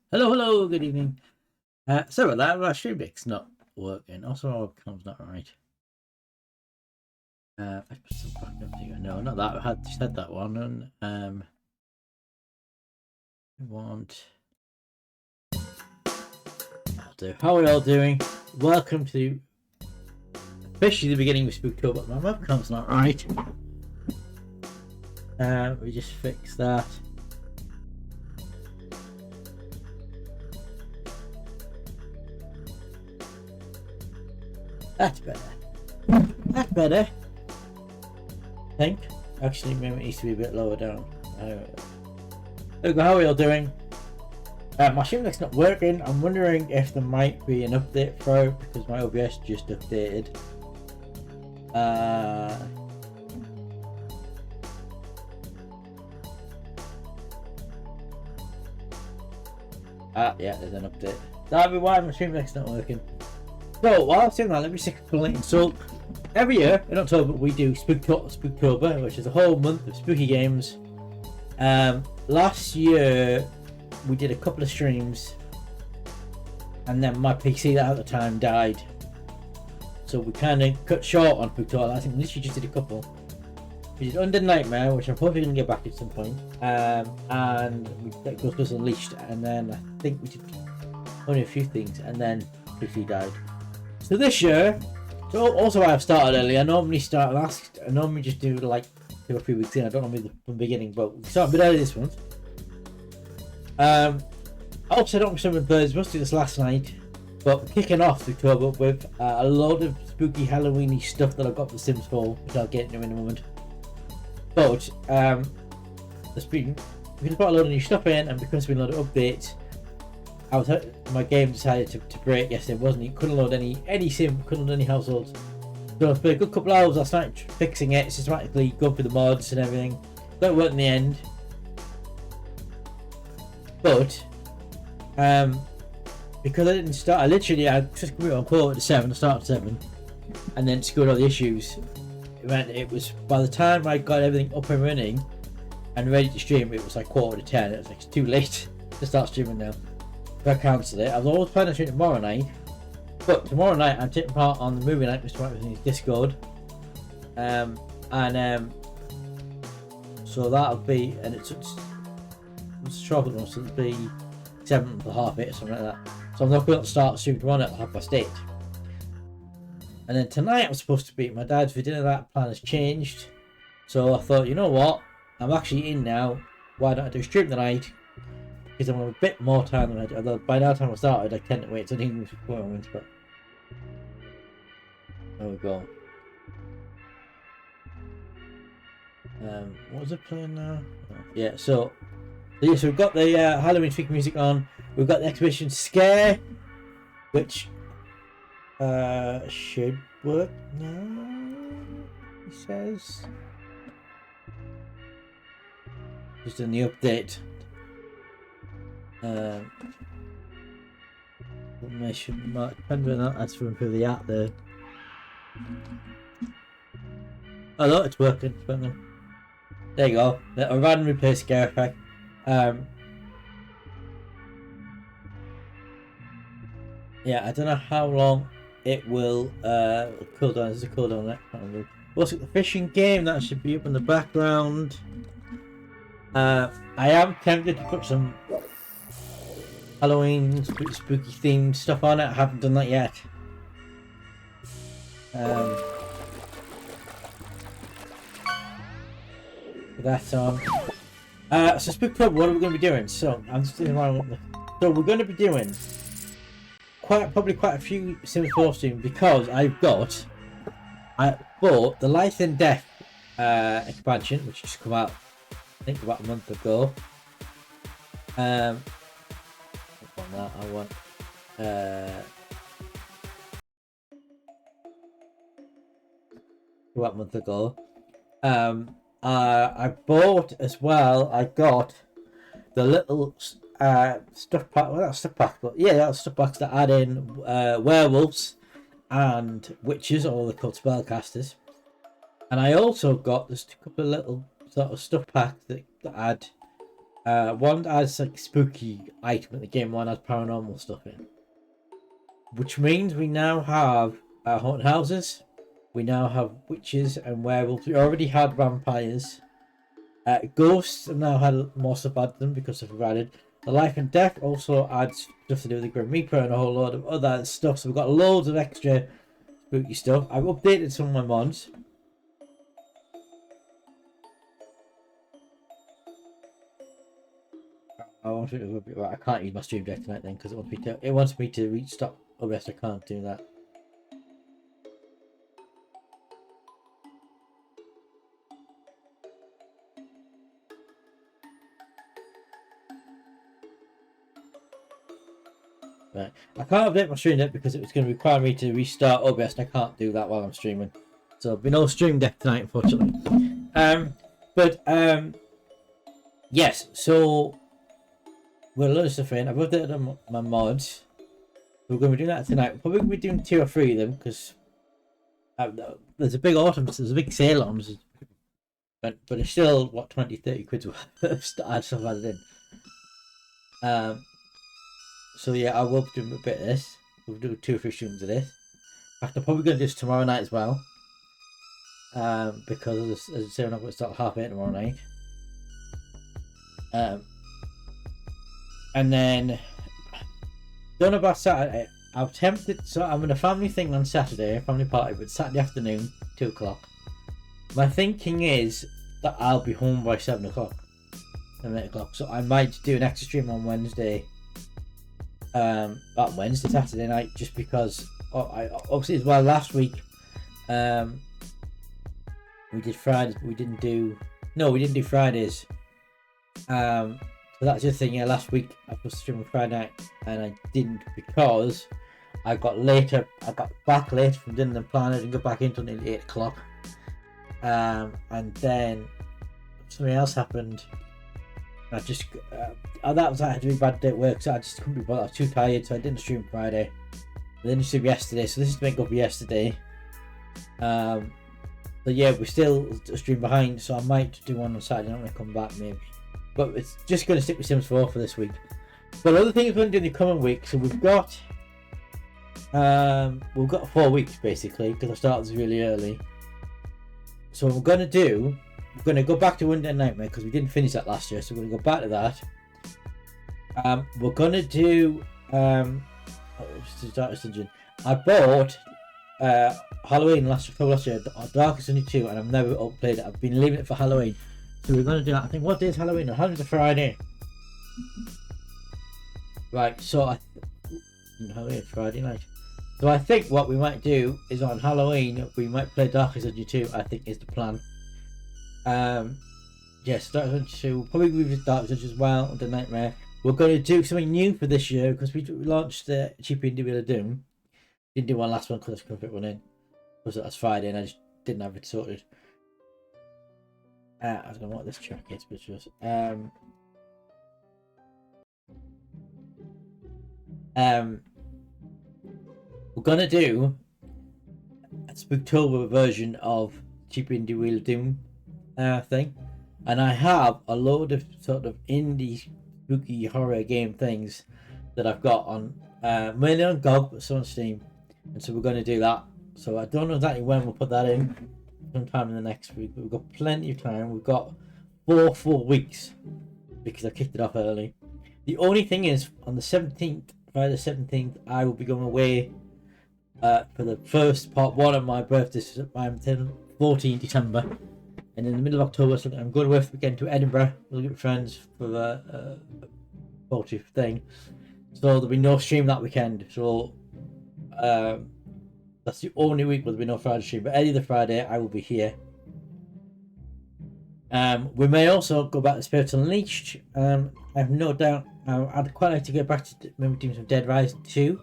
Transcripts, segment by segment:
Hello, good evening. Sorry about that, our stream deck's not working. Also, our webcam's not right. I put some back up here. No, not that. I had said that one. And we want. I'll do. How are we all doing? Welcome to officially the beginning of Spooktober. My webcam's not right. We just fixed that. That's better. That's better. I think. Actually, maybe it needs to be a bit lower down. There we go. How are we all doing? My stream deck's not working. I'm wondering if there might be an update for it because my OBS just updated. Yeah, there's an update. That'll be why my stream deck's not working. So while I'm saying that, let me stick a link. So every year in October we do Spooktober, which is a whole month of spooky games. Last year we did a couple of streams, and then my PC that at the time died, so we kind of cut short on Spooktober. I think we literally just did a couple. We did Under Nightmare, which I'm probably going to get back at some point, and we did Ghostbusters Unleashed, and then I think we did only a few things, and then PC died. So this year, also I've started early. I normally just do like 2 or 3 weeks in. I don't normally from the beginning, but we started a bit early this month. Also, I don't remember birds. Must do this last night, but kicking off October with a load of spooky Halloweeny stuff that I've got for Sims 4, which I'll get into in a moment. But the spooky, we just got a load of new stuff in, and because there's been a lot of updates, my game decided to break yesterday. It couldn't load any sim, couldn't load any households. So I spent a good couple of hours last night fixing it, systematically going through the mods and everything. That worked in the end. But because I didn't start, I just put it on port at 7, I started at 7, and then discovered all the issues. It was by the time I got everything up and running and ready to stream, it was like 9:45. It was like, it's too late to start streaming now. So I cancelled it. I was always planning to stream tomorrow night, but tomorrow night I'm taking part on the movie night with Mr. Discord, so that'll be, and it's trouble, so it'll be 7 to half 8 or something like that. So I'm not going to start streaming tomorrow night at 8:30. And then tonight I'm supposed to be at my dad's for dinner. That plan has changed, so I thought, you know what, I'm actually in now. Why don't I do a stream tonight? Because I'm a bit more time than I did. Although by that time I started, I tend to wait till the English performance, but there we go. What was it playing now? Oh, yeah, so we've got the Halloween spooky music on. We've got the exhibition Scare, which should work now, he says. Just in the update. I should mark depending on that. That's from the app there. Oh look, it's working. There you go. A random replace scare effect. Yeah, I don't know how long it will cool down. There's a cooldown there. What's it? The fishing game that should be up in the background. I am tempted to put some Halloween spooky themed stuff on it. I haven't done that yet. That's on. So Spooktober, what are we going to be doing? So I'm just doing so we're going to be doing probably quite a few Sims 4 streams because I bought the Life and Death expansion, which just come out I think about a month ago. I want about a month ago. I bought as well. I got the little stuff pack. Well, not stuff pack, but yeah, that's stuff packs that add in werewolves and witches, or they're called spellcasters. And I also got just a couple of little sort of stuff packs that add One has like spooky item in the game, one has paranormal stuff in. Which means we now have haunted houses, we now have witches and werewolves. We already had vampires. Ghosts have now had more stuff added to them because they've added. The life and death also adds stuff to do with the Grim Reaper and a whole load of other stuff. So we've got loads of extra spooky stuff. I've updated some of my mods. I can't use my stream deck tonight then because it wants me to reach stop. Oh yes, I can't do that. Right. I can't update my stream deck because it was going to require me to restart OBS and I can't do that while I'm streaming. So there'll be no stream deck tonight, unfortunately. Yes, so we're loads of stuff in. I've updated my mods. We're going to be doing that tonight. We're probably going to be doing 2 or 3 of them because there's a big autumn, there's a big sale on, but it's still, what, 20-30 quid worth of stuff added in. So yeah, I will be doing a bit of this. We'll do 2 or 3 streams of this. In fact, I'm probably going to do this tomorrow night as well. Because as I say, I'm not going to start at 8:30 tomorrow night. And then don't know about Saturday. I'm tempted, so I'm in a family thing on Saturday, a family party, but Saturday afternoon, 2 o'clock. My thinking is that I'll be home by 7 o'clock, 7, 8 o'clock. So I might do an extra stream on Wednesday. Saturday night, just because I obviously as well last week we did Fridays, but we didn't do Fridays. So that's the thing. Yeah, last week I was streaming Friday night and I didn't because I got back late from dinner than planned. I didn't go back in until nearly 8 o'clock. And then something else happened. I just that was actually a really bad day at work, so I just couldn't be bothered. I was too tired, so I didn't stream Friday. I didn't stream yesterday, so this is to make up for yesterday. But yeah, we're still a stream behind, so I might do one on Saturday night when I come back, maybe. But it's just going to stick with Sims 4 for this week. But other things we're going to do in the coming week, so we've got 4 weeks basically, because I started this really early. So what we're going to do, we're going to go back to Undead Nightmare because we didn't finish that last year, so we're going to go back to that. We're going to do Darkest Dungeon. I bought Halloween last year, Darkest Dungeon 2, and I've never played it. I've been leaving it for Halloween. So we're going to do that. I think, what day is Halloween? Halloween's a Friday. Right, so Halloween Friday night. So I think what we might do is on Halloween we might play Darkest Dungeon 2. I think is the plan. Yes, Darkest Dungeon 2. Probably with Darkest Dungeon as well. Under Nightmare. We're going to do something new for this year because we launched the cheapy indie Wheel of Doom. Didn't do one last one because I couldn't fit one in. Because that's Friday and I just didn't have it sorted. I don't know what this track is, but it's just we're gonna do a Spooktober version of Cheap Indie Wheel of Doom thing, and I have a load of sort of indie spooky horror game things that I've got on mainly on GOG but some on Steam, and so we're going to do that. So I don't know exactly when we'll put that in, sometime in the next week, but we've got plenty of time. We've got 4 full weeks because I kicked it off early. The only thing is, on the 17th, Friday the 17th, I will be going away for the first part 1 of my birthday. I'm 14 December, and in the middle of October, so I'm going away again to Edinburgh. We'll get friends for the 40th thing, so there'll be no stream that weekend. So that's the only week where there'll be no Friday stream, but any other Friday I will be here. We may also go back to Spirits Unleashed. I have no doubt I'd quite like to get back to maybe doing some Dead Rising 2.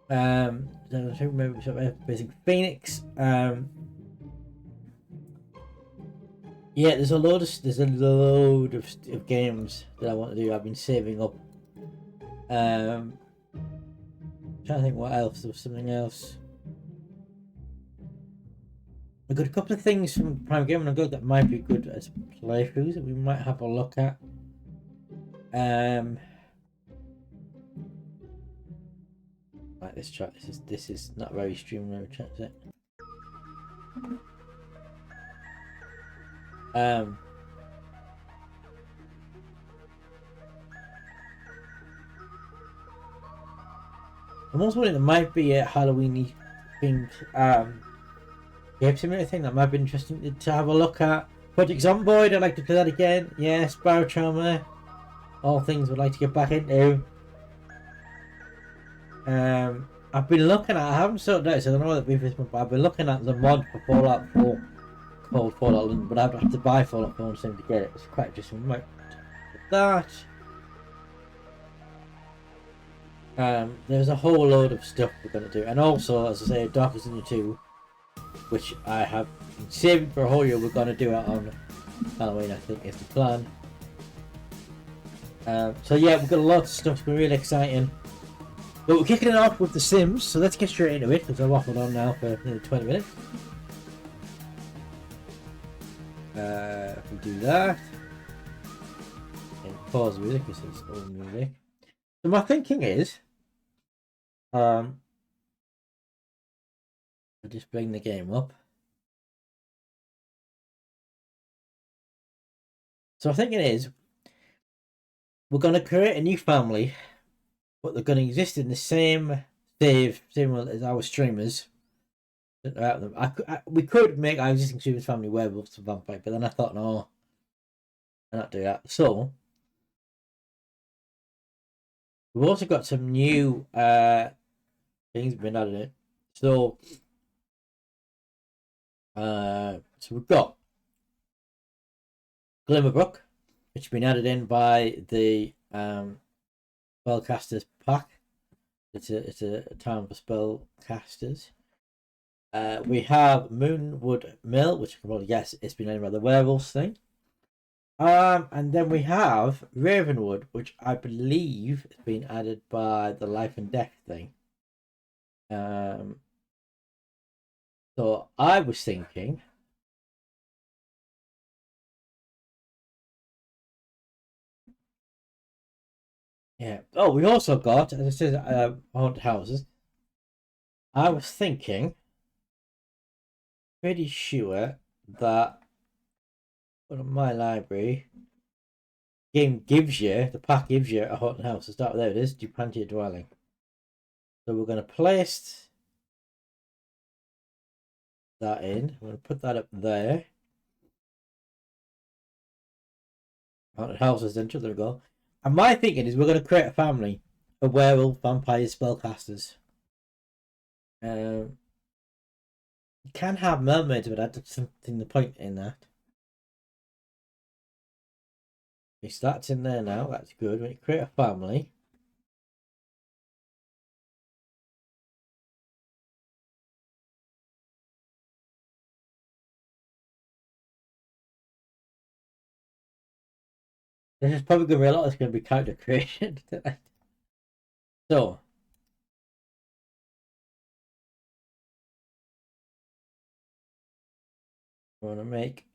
Maybe some Basic Phoenix. Yeah, there's a load of games that I want to do. I've been saving up. Trying to think what else. There was something else. I've got a couple of things from Prime Gaming and Go that might be good as playthroughs that we might have a look at. Right, let's try. This is not very streamlined, is it? I'm also wondering there might be a Halloween themed game simulator thing that might be interesting to have a look at. Project Zomboid, I'd like to play that again. Yes, Biotrauma. All things we'd like to get back into. I've been looking at, I haven't sorted out, so I don't know what the beef is, but I've been looking at the mod for Fallout 4 called Fallout London, but I'd have to buy Fallout 4 and seem to get it. It's quite interesting. We might get that. There's a whole load of stuff we're going to do, and also, as I say, Darkest Dungeon 2, which I have been saving for a whole year. We're going to do it on Halloween, I think, is the plan. So yeah, we've got a lot of stuff. It's been really exciting. But we're kicking it off with The Sims, so let's get straight into it, because I've waffled on now for nearly 20 minutes. If we do that, and pause the music, because it's all music. So my thinking is, I'll just bring the game up. So I think it is, we're going to create a new family, but they're going to exist in the same same as our streamers. We could make our existing streamers family werewolves and vampire, but then I thought, no, I'm not do that. So we've also got some new things been added in. So we've got Glimmerbrook, which has been added in by the Spellcasters pack. It's a time for spellcasters. We have Moonwood Mill, which you can probably guess it's been added by the werewolves thing. And then we have Ravenwood, which I believe has been added by the Life and Death thing. So I was thinking, yeah. Oh, we also got, as I said, haunted houses. I was thinking, pretty sure that on my library game gives you, the pack gives you a haunted house. To start with, there it is, Duplantia Dwelling. So we're going to place that in. I'm going to put that up there. Haunted house essential, there we go. And my thinking is we're going to create a family of werewolf, vampires, spellcasters. You can have mermaids, but that's something the point in that. So that's in there now, that's good. When you create a family. This is probably going to be a lot that's going to be character creation. So, I want to make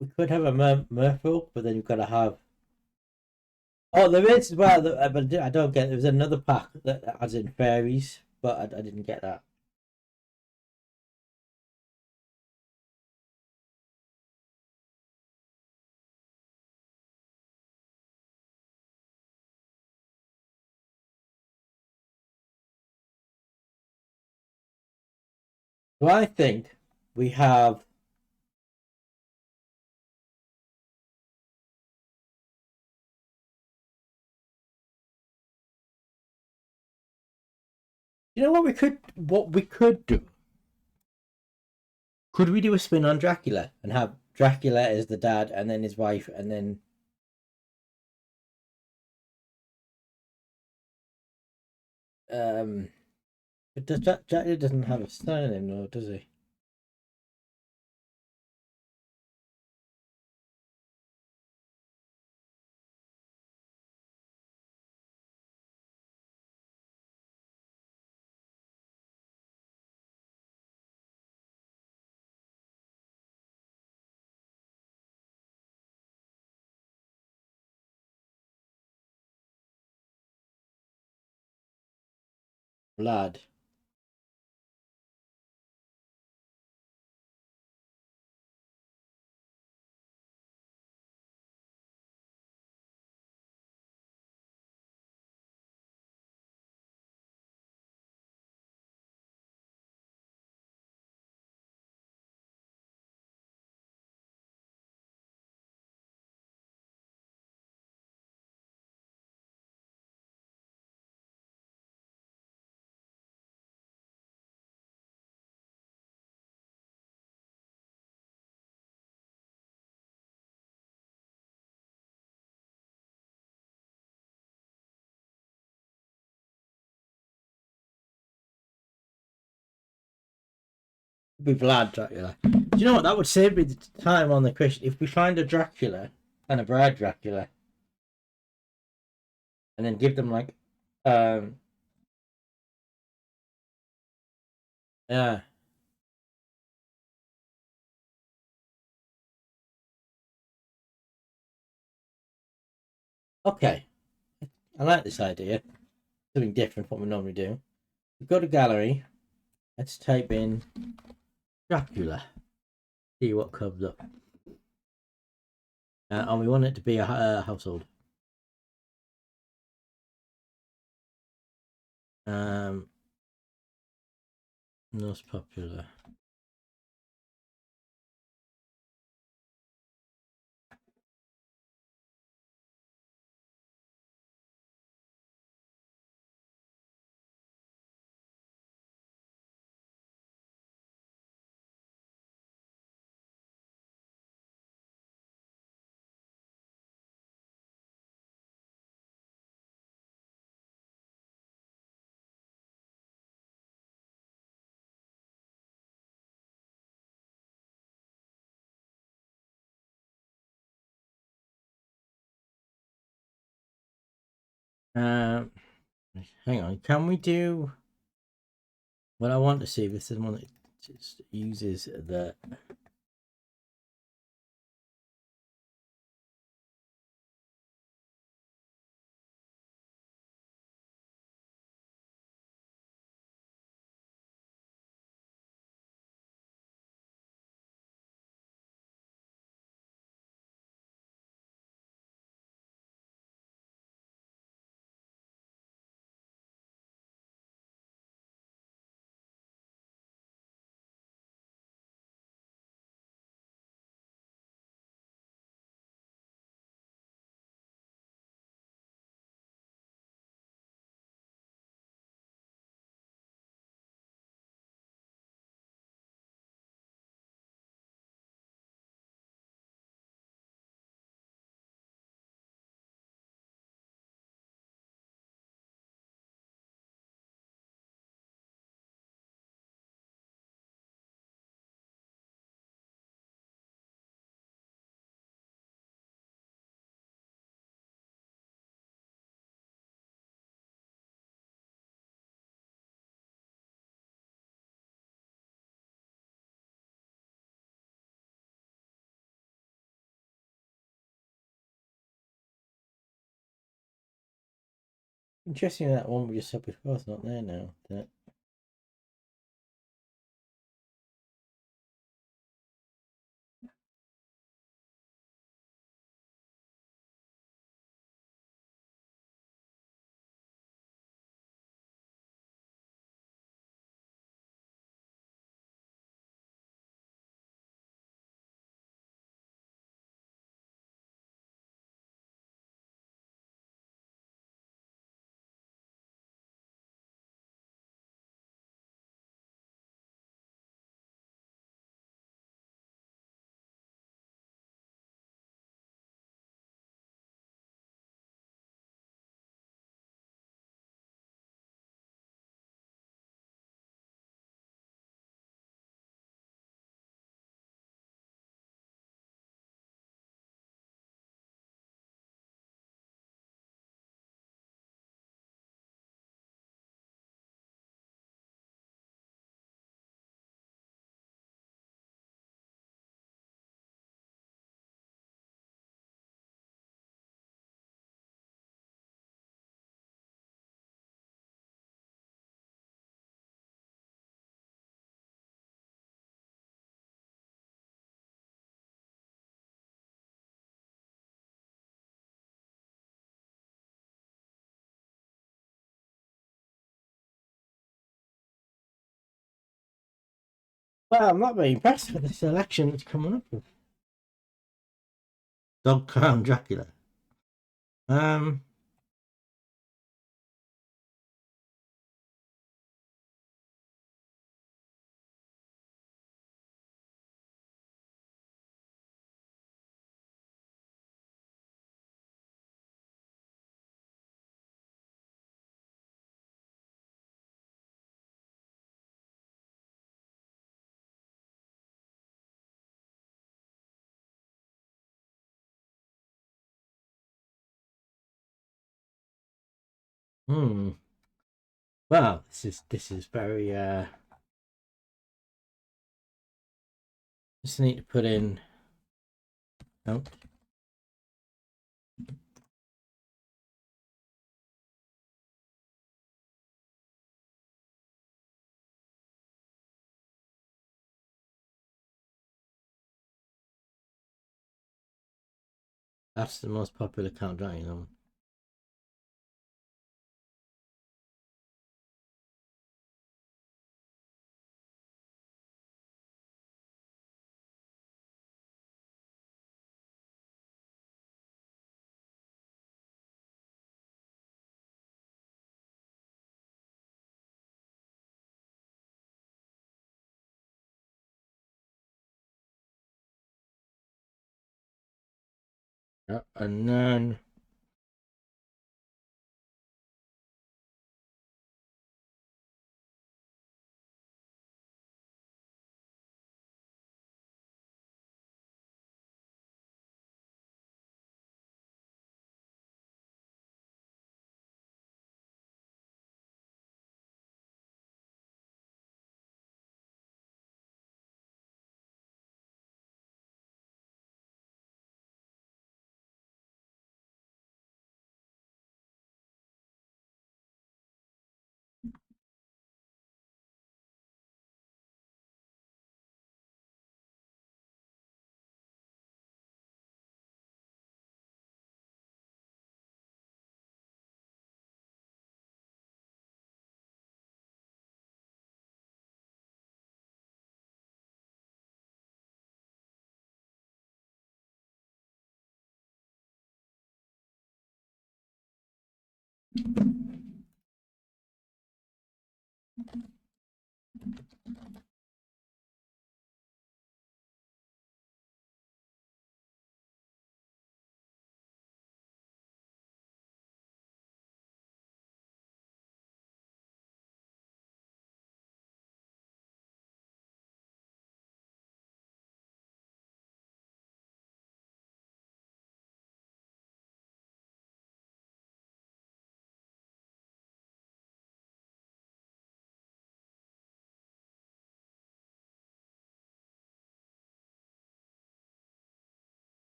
we could have a merfolk, but then you've got to have. Oh, there is as well, but I don't get. There was another pack that adds in fairies, but I didn't get that. So I think we have. You know what we could do? Could we do a spin on Dracula and have Dracula as the dad, and then his wife, and then but Dracula doesn't have a surname, though, does he? Lad. Be Vlad Dracula. Do you know what? That would save me the time on the question. If we find a Dracula and a Bride Dracula, and then give them like, yeah, okay. I like this idea. Something different from what we normally do. We go to gallery. Let's type in Dracula. See what comes up. And we want it to be a household. Most popular. Um, hang on. Can we do? What I want to see if this is one that just uses the. Interesting that one we just said before is not there now. Well, I'm not very impressed with this election that's coming up with. Dog Crown Dracula. Um, hmm. Well, this is very just need to put in. Oh, that's the most popular countdown, you know. And then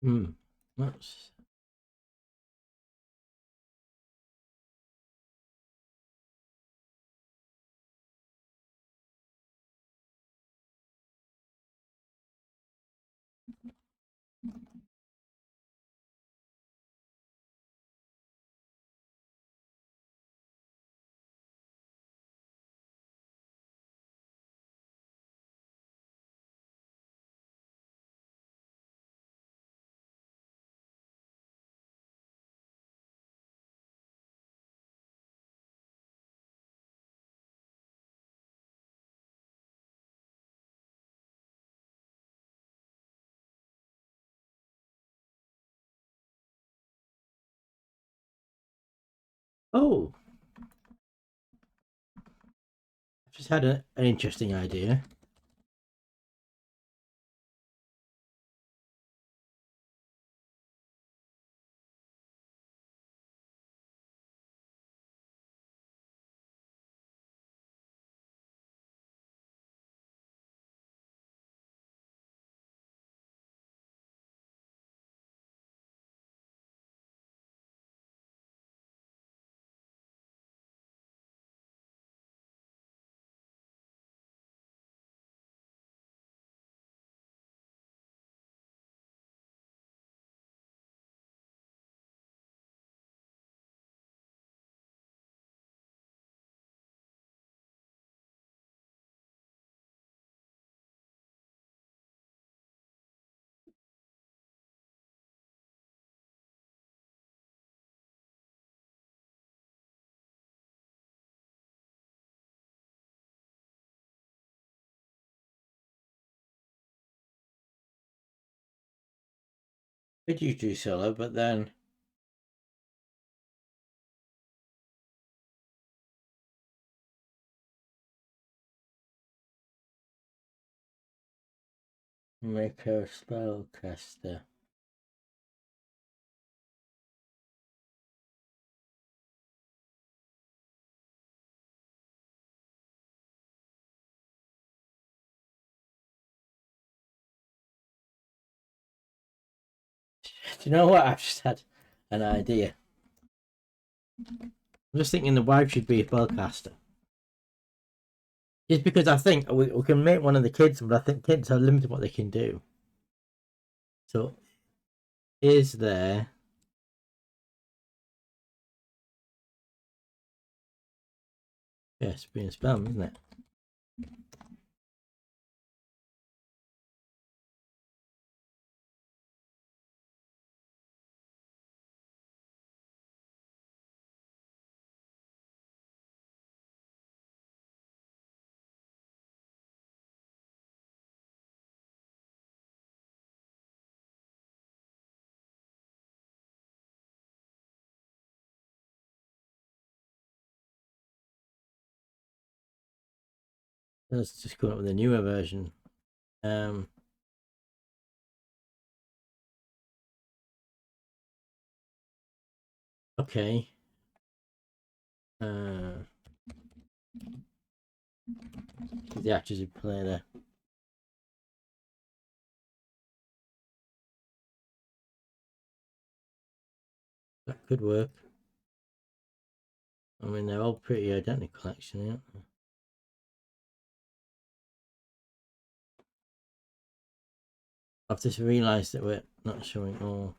hmm. That's oh, I've just had an interesting idea. Could you do solo, but then make her a spellcaster. Do you know what? I've just had an idea. I'm just thinking the wife should be a spellcaster. Just because I think we can make one of the kids, but I think kids are limited what they can do. So, is there... Yes, being a spellman, isn't it? Let's just come up with a newer version. Okay. The actors who play there. That could work. I mean, they're all pretty identical, actually, aren't they? I've just realised that we're not showing all.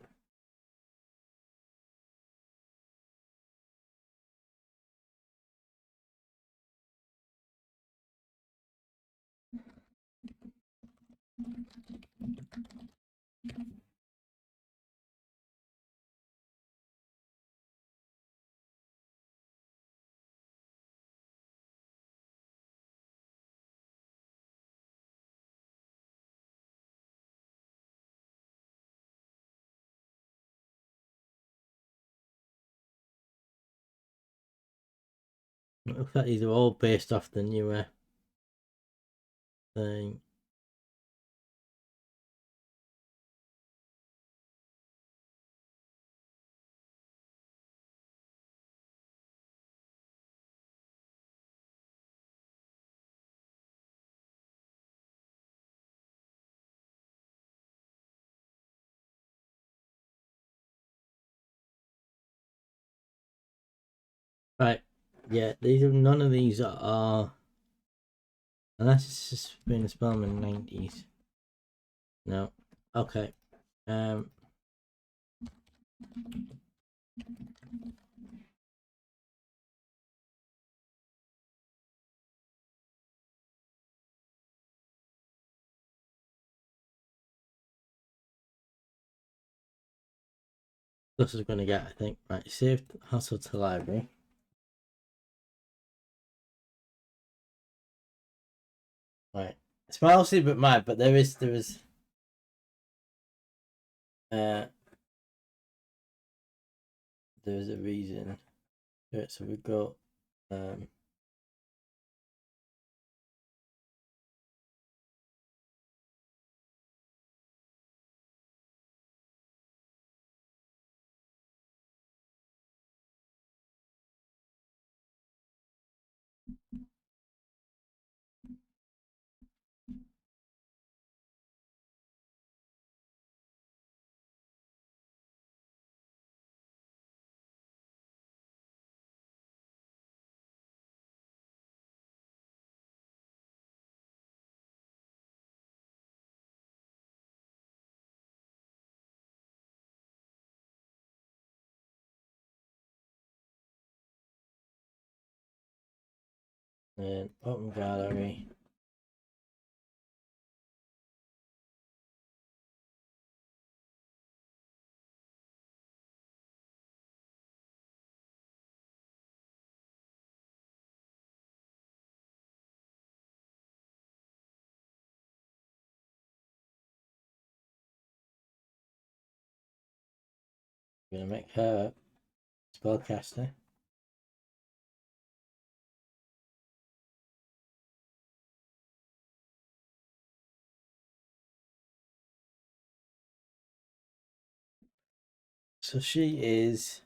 It looks like these are all based off the newer thing. Right, yeah, none of these are, unless it's just been a Spellman 90s. No, okay. This is going to get, I think, right. Saved hustle to library. Right, it's mostly but mine, but there is a reason. Right, so we've got an open gallery. gonna make her spellcaster. So she is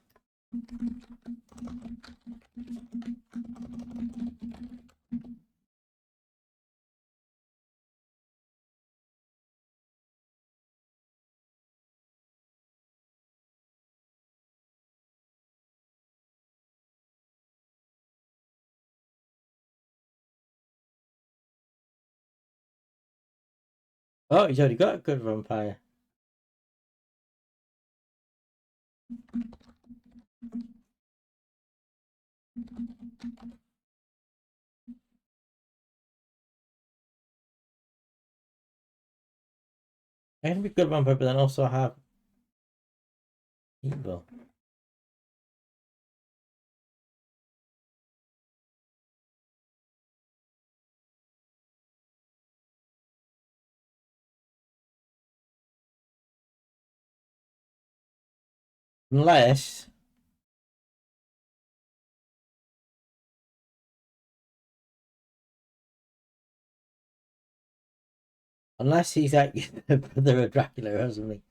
oh, he's already got a good vampire. I can be good vampire, but then also have evil. Unless he's like the brother of Dracula or something.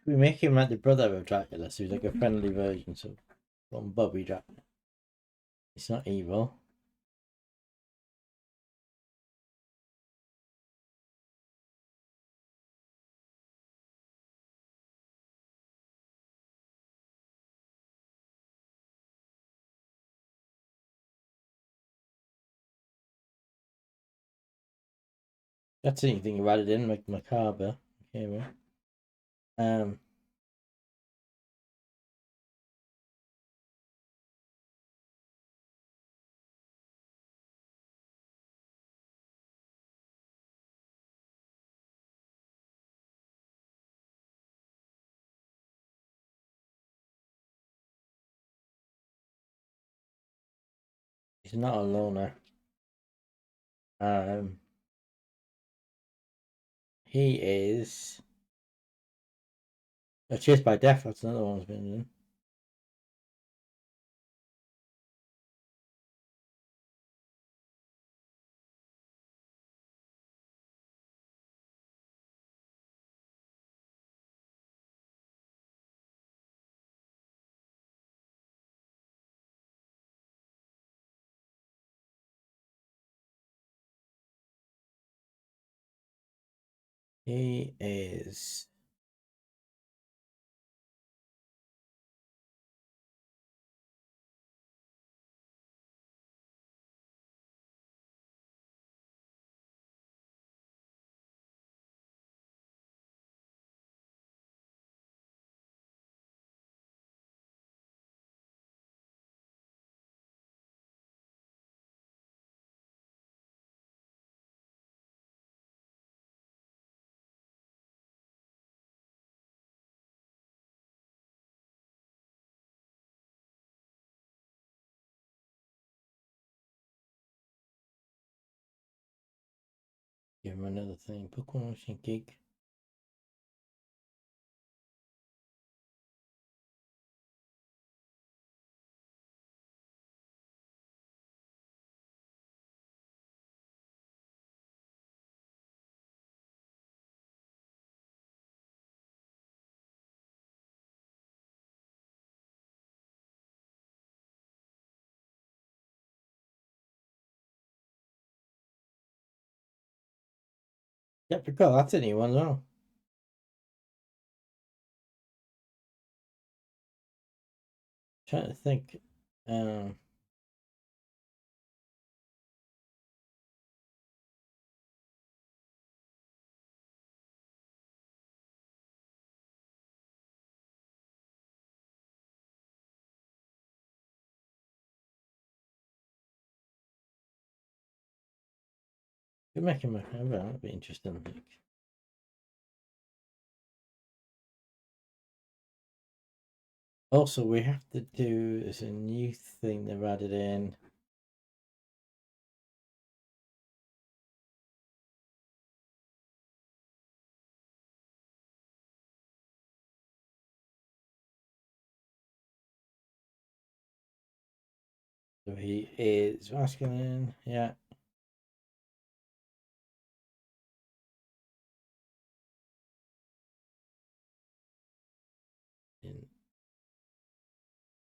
We make him like the brother of Dracula, so he's like a friendly version. So from Bobby Dracula, it's not evil. That's anything you added in, like macabre. Okay, well. He's not a loner. He is chased by death. That's another one that's been in. He is. Give him another thing. Book one machine gig. Yep, forgot that's a new one as well. Trying to think. Could make him a that'd be interesting. I think. Also, we have to do, there's a new thing they've added in. So he is masculine, yeah.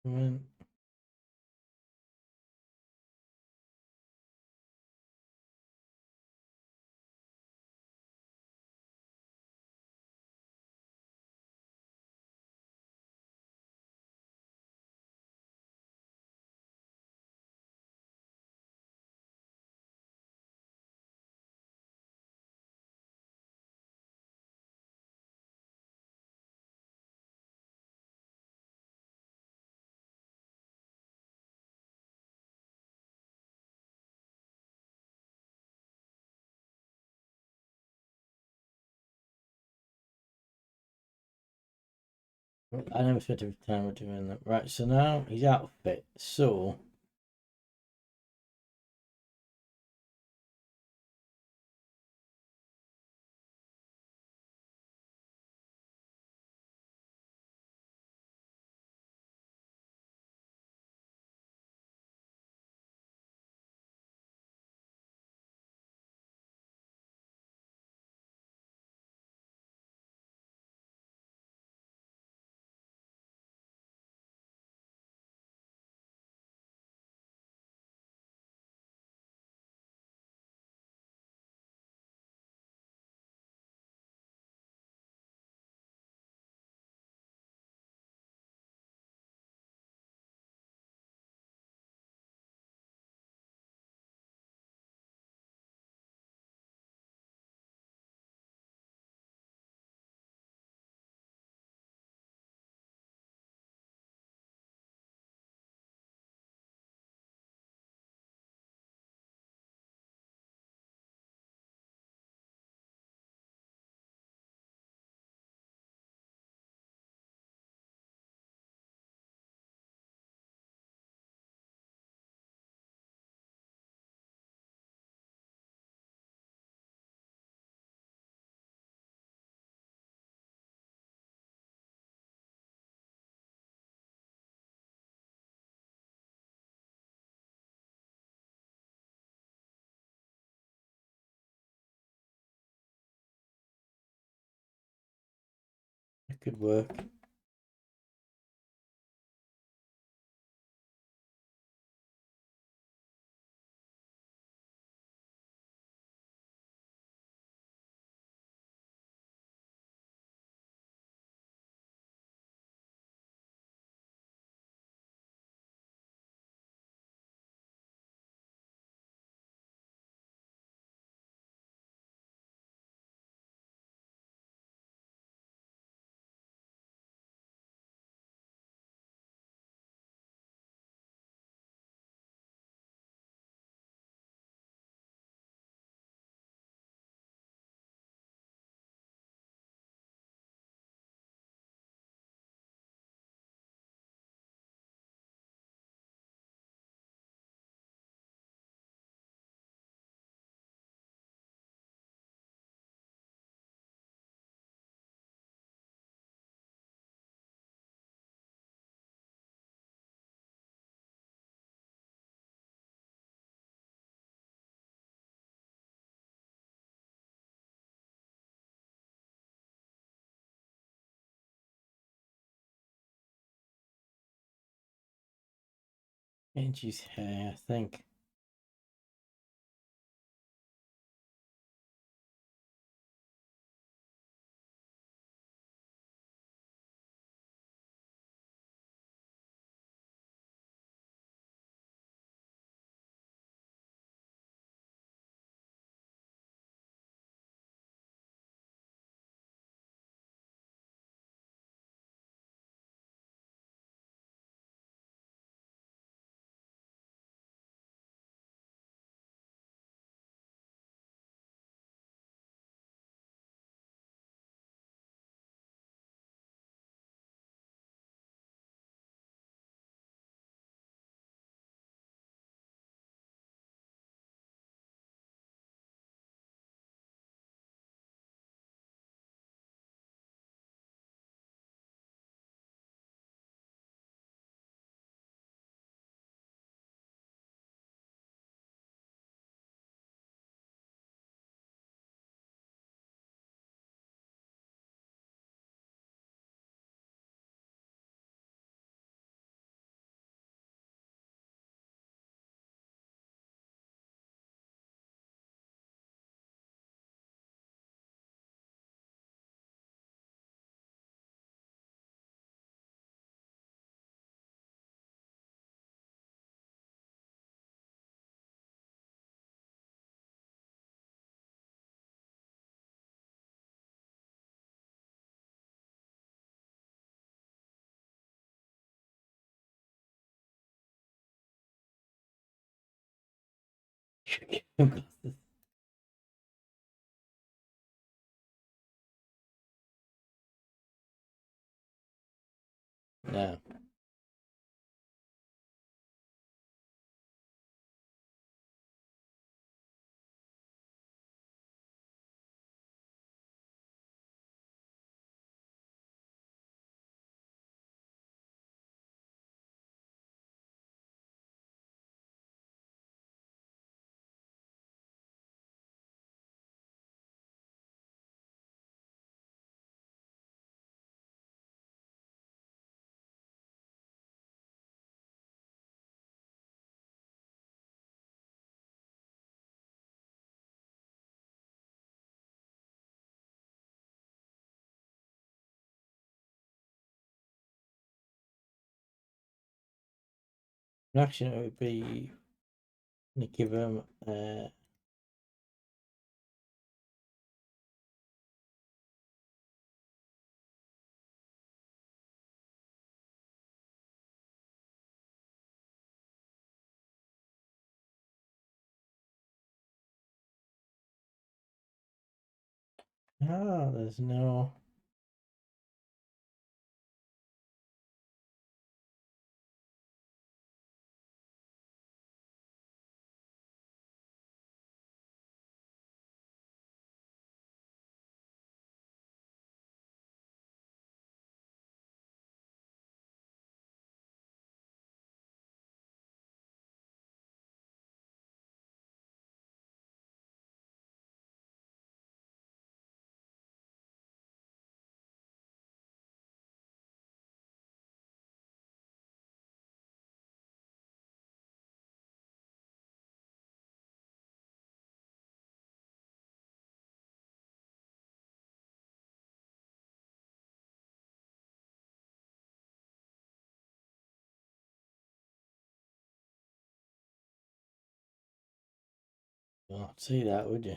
In, I never spent any time with doing that. Right, so now his outfit. So it could work. Angie's hair, I think. Glasses. No. Actually, it would be give them there's no. Well, see that, would you?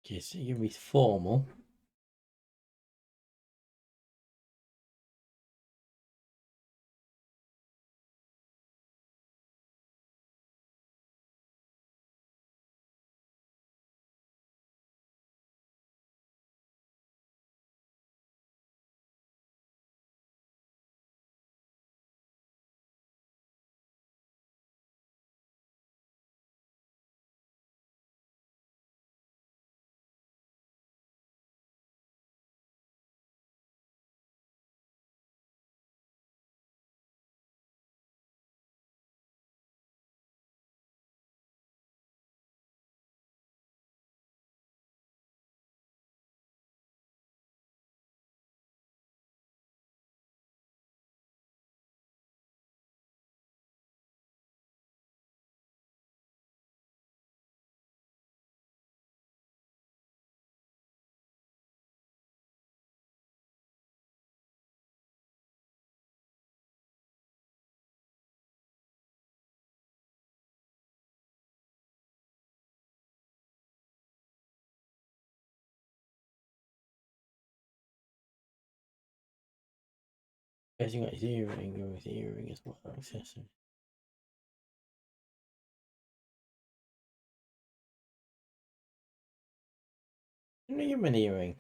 Okay, so you're gonna be formal. Guess you got his earring with the earring as well. Accessory. Give me an earring.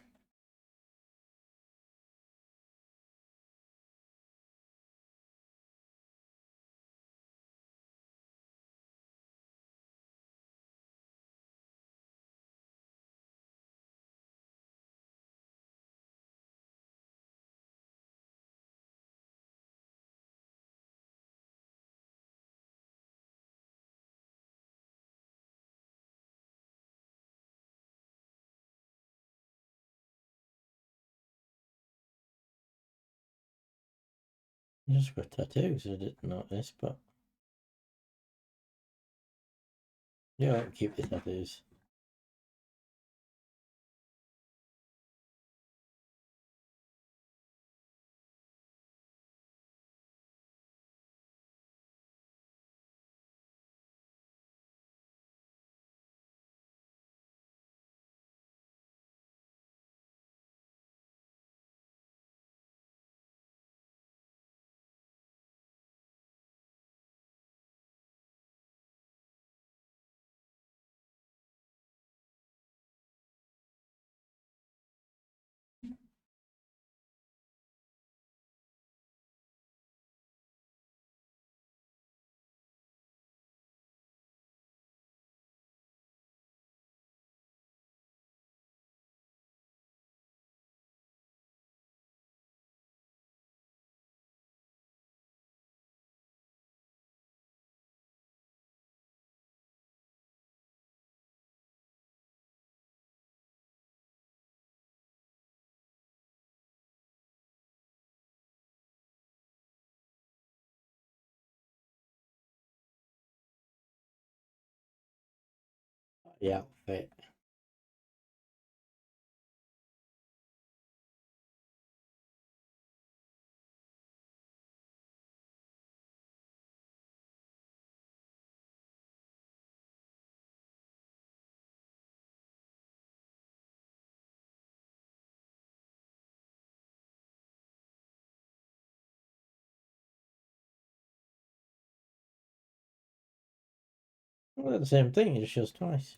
I just got tattoos, I didn't notice, but yeah, I'll keep the tattoos. The outfit. Well, the same thing, it just shows twice.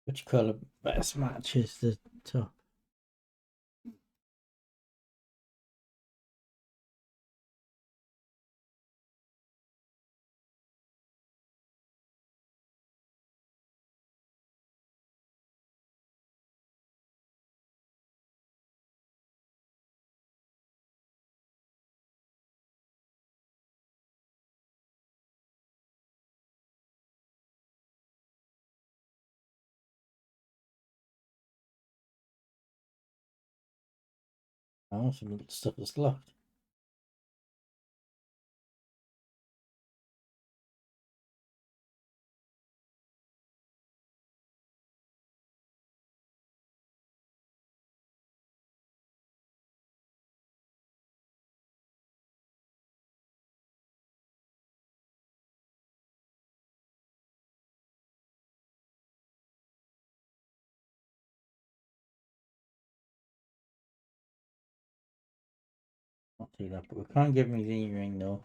Which colour best matches the top? Oh, some stuff that's locked. I'll see that, but we can't give me the earring though.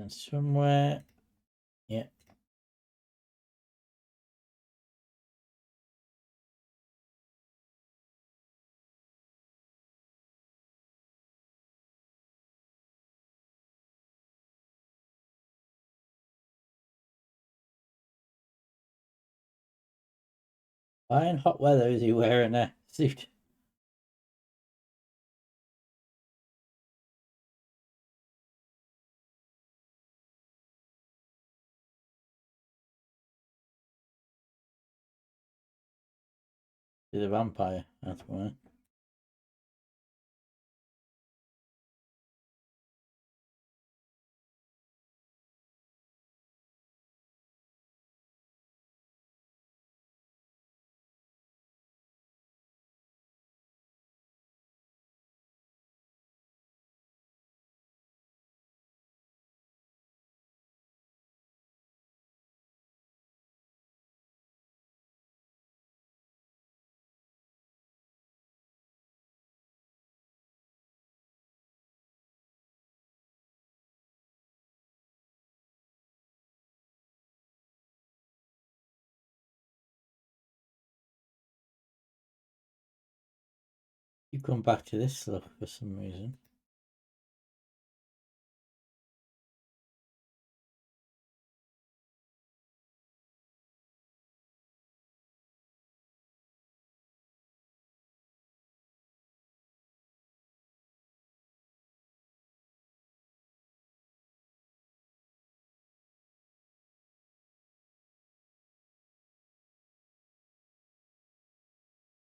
And somewhere, yeah. Why in hot weather is he wearing a suit? He's a vampire, that's why. You come back to this stuff for some reason.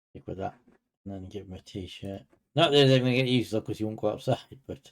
Stick with that. And then give him a t-shirt. Not that they're going to get used though, because you won't go outside, but...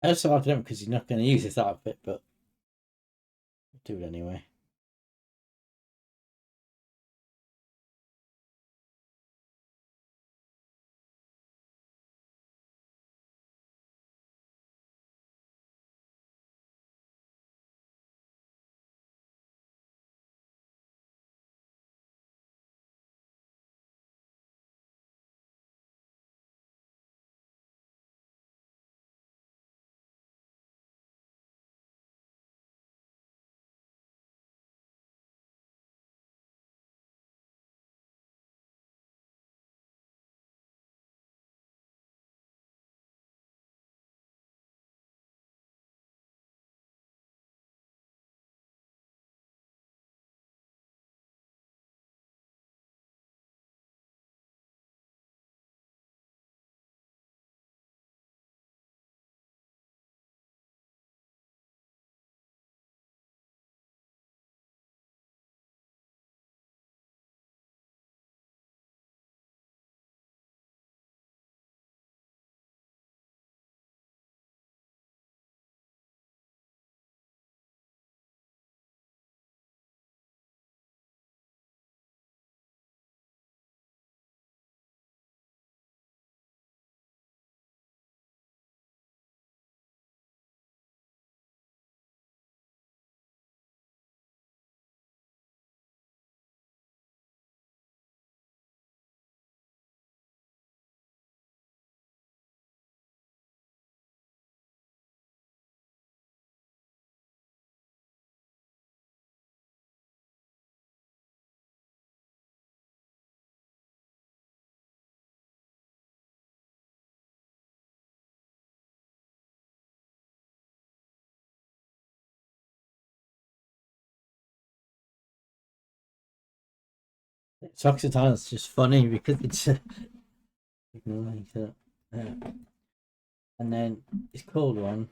I just selected him because he's not going to use this outfit, but do it anyway. Toxic Talent's just funny because it's ignoring that. And then this cold one.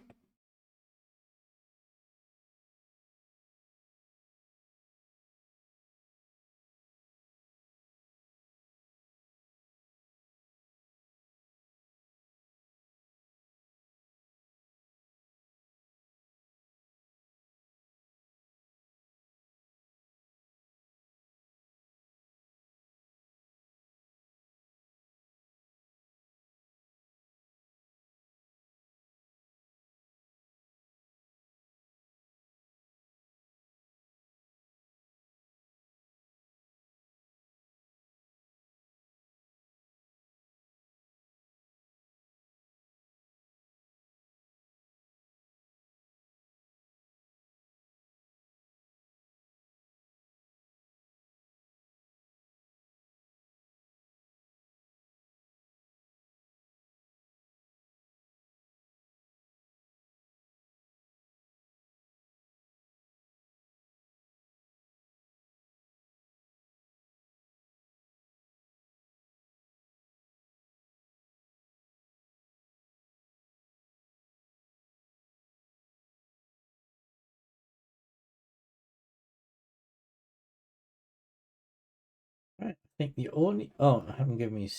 Right. I think the only I haven't given me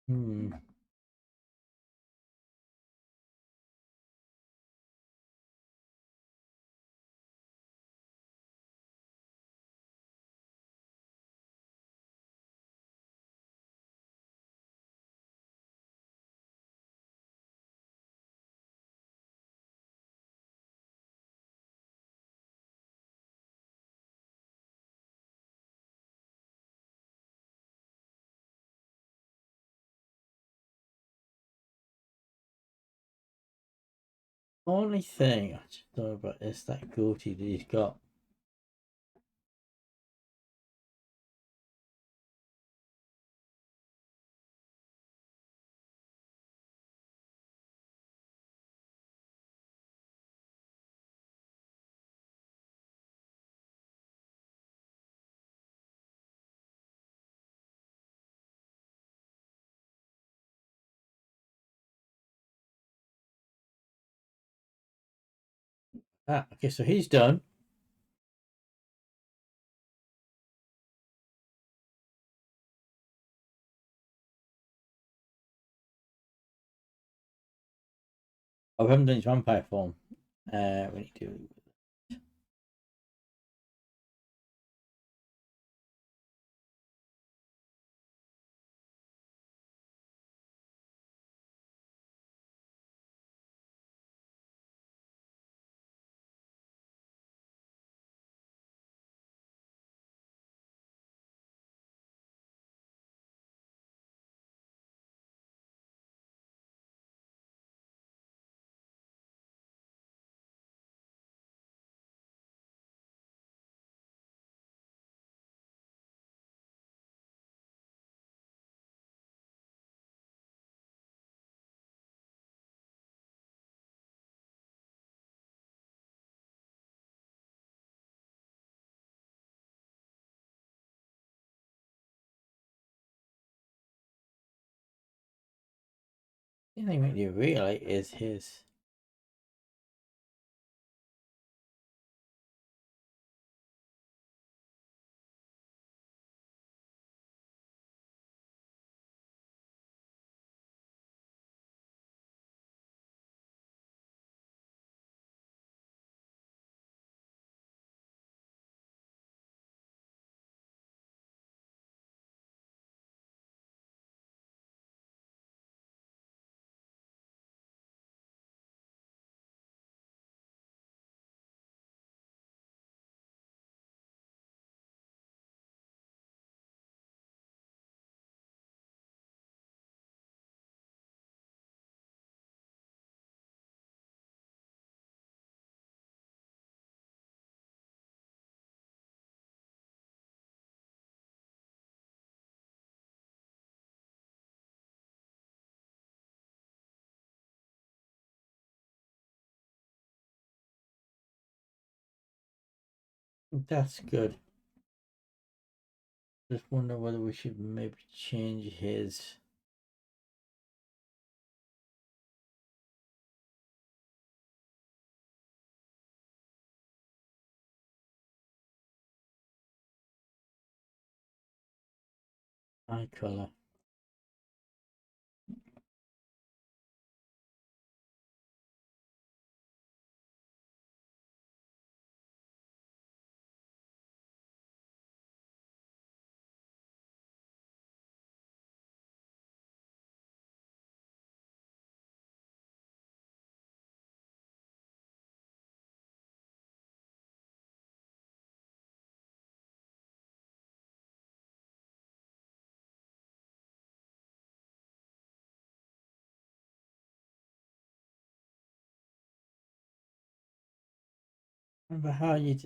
hmm. Only thing I just thought about is that goatee that he's got. Ah, okay, so he's done. Oh, we haven't done his vampire form. We need to. The only thing we do really is his. That's good. Just wonder whether we should maybe change his. Eye color. Remember how you.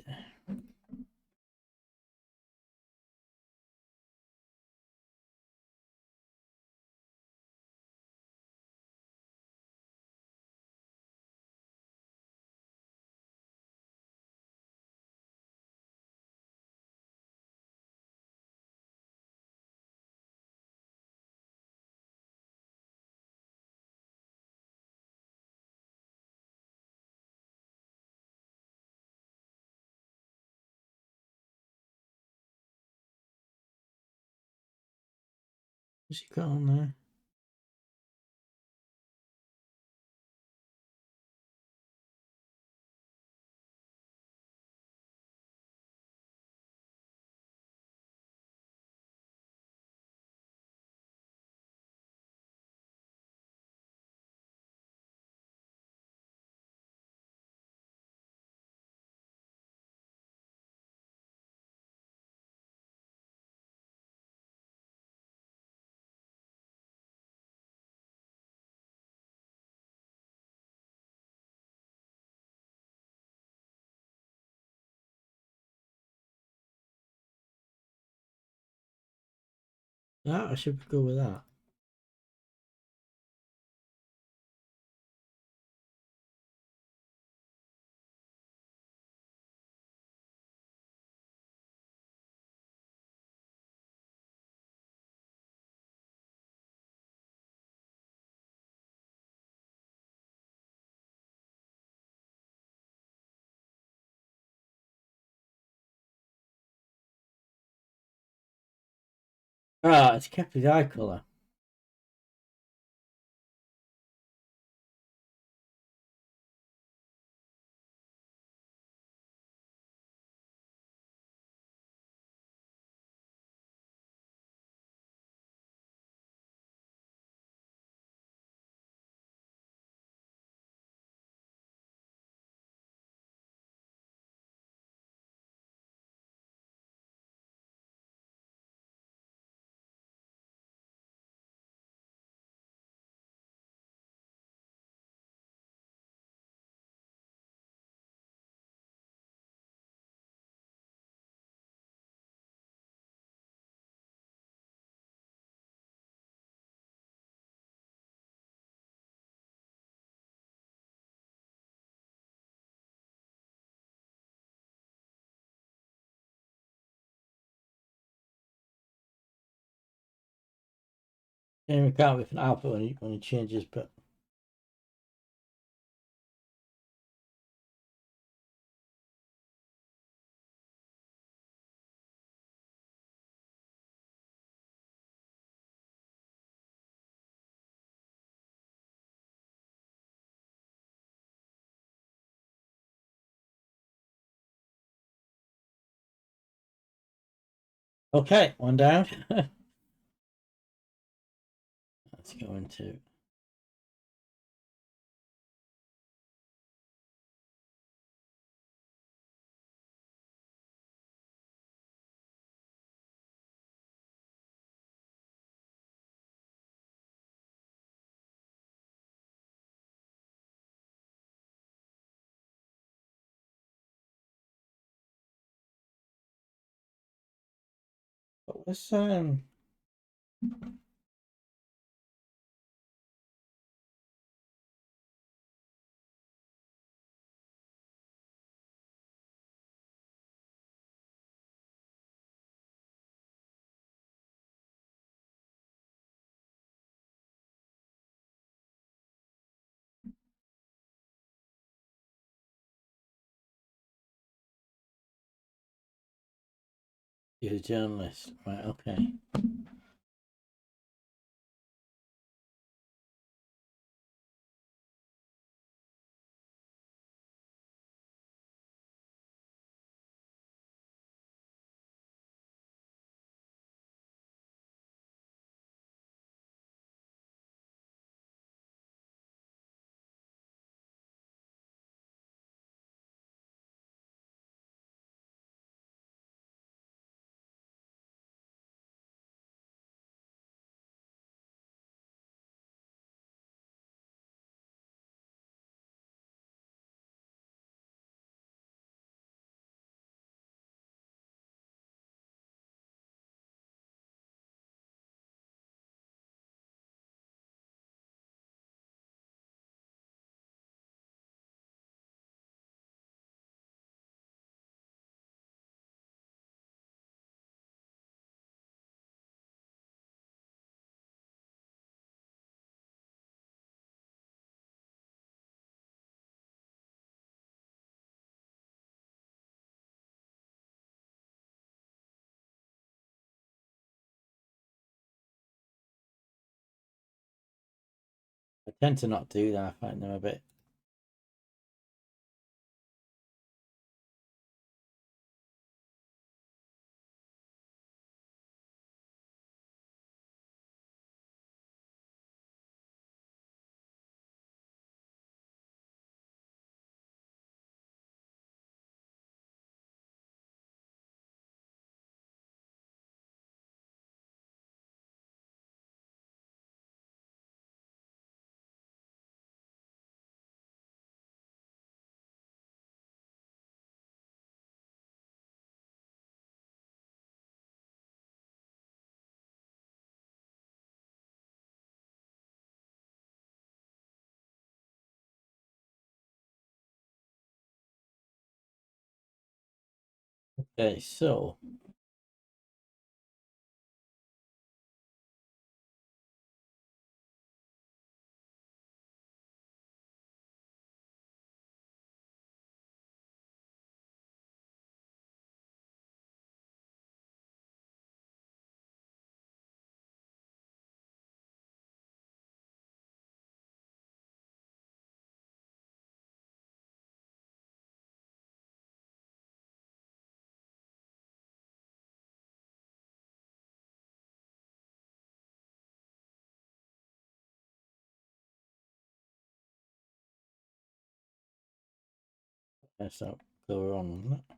What's he got on there? That I should go with that. Ah, it's kept his eye colour. He can't with an output when he changes, but okay, one down. Let's go into. What was He's a journalist, right? Okay. I tend to not do that. I find them a bit. Okay, so that's not go on, wasn't it?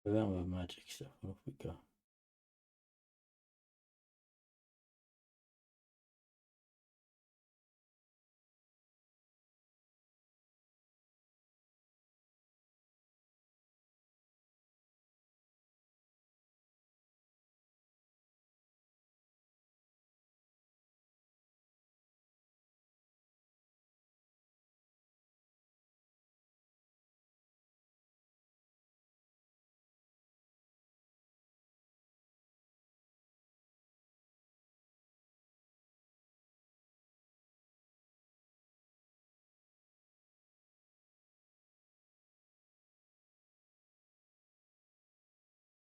Remember magic stuff. Off we go.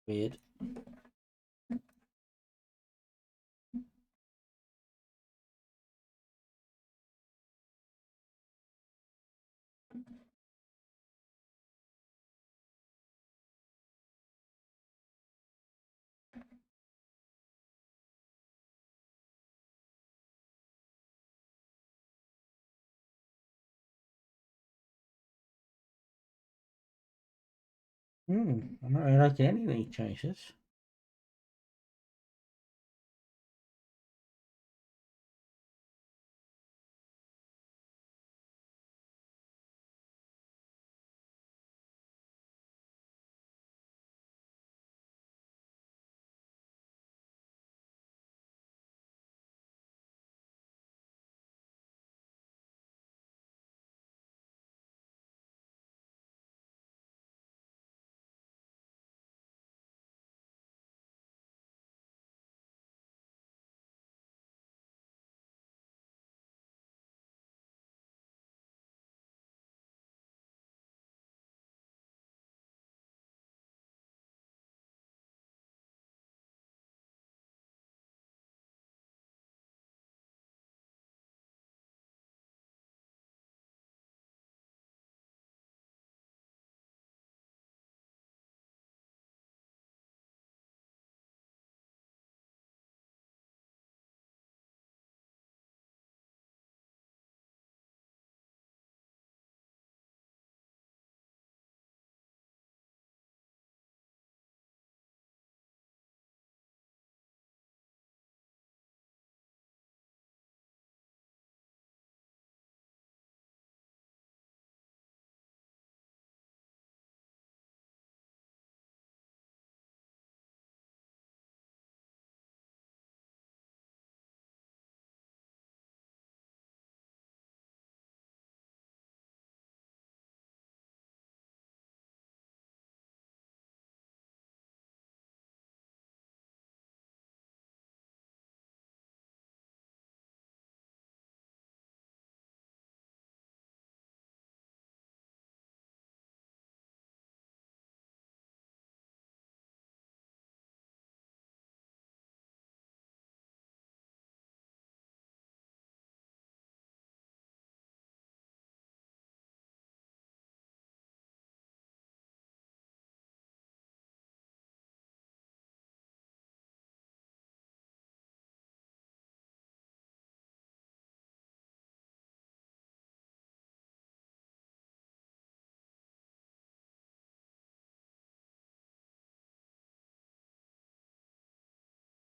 Weird. I'm not really liking any of these choices.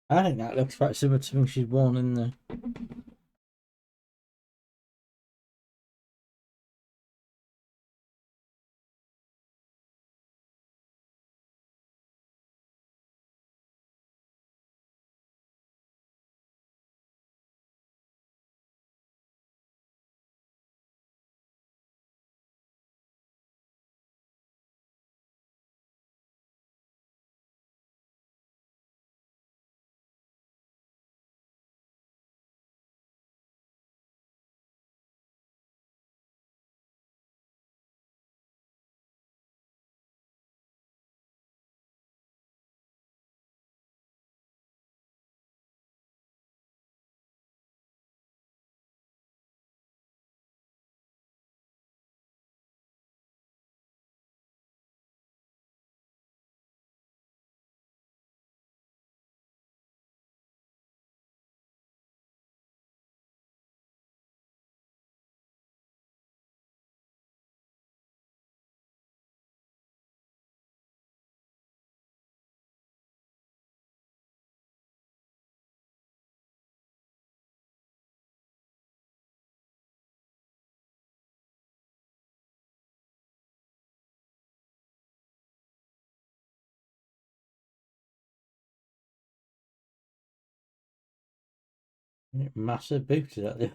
I think that looks quite similar to something she's worn in the. Massive boots at the.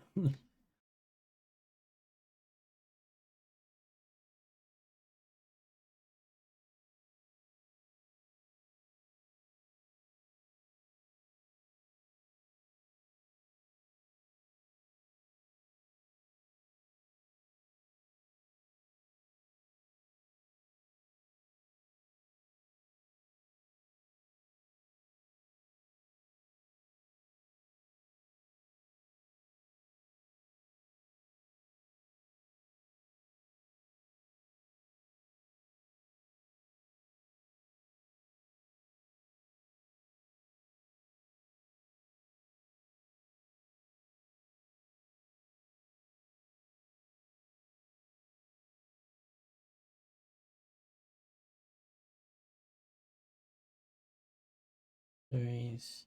Series.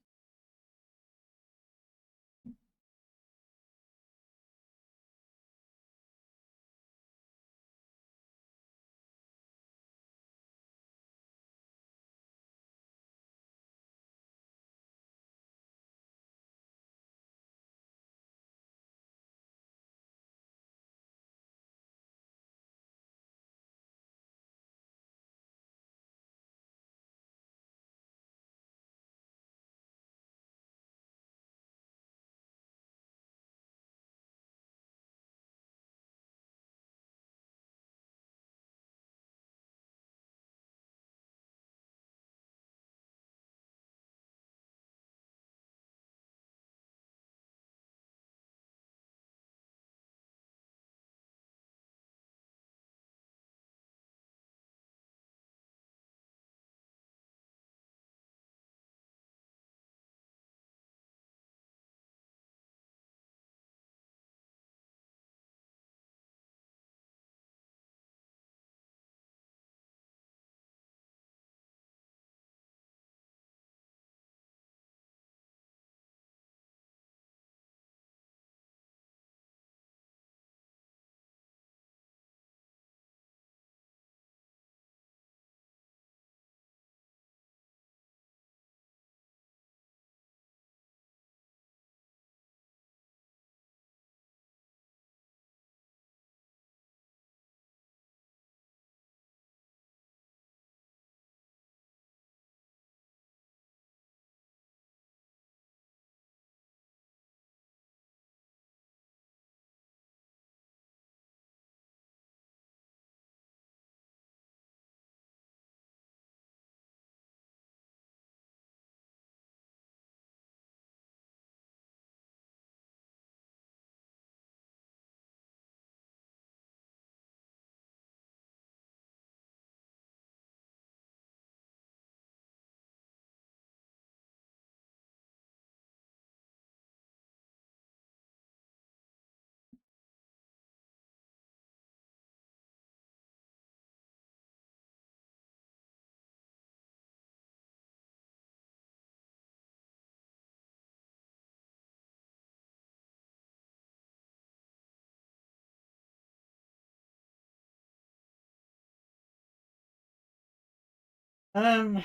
Um,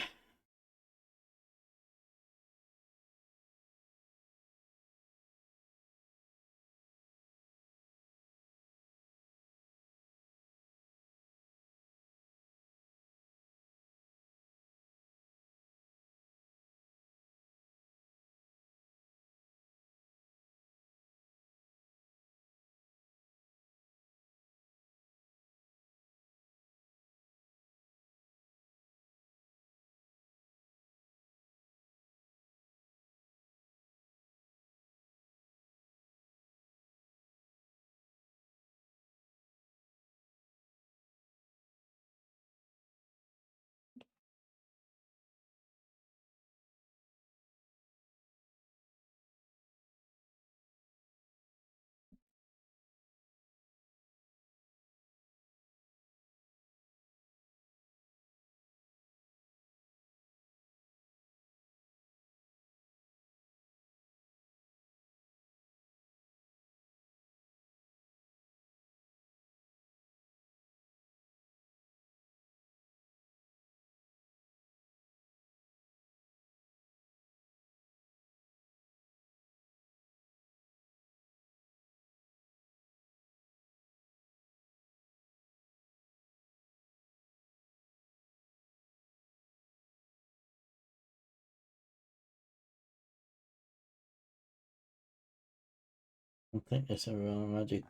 I think it's a real magic.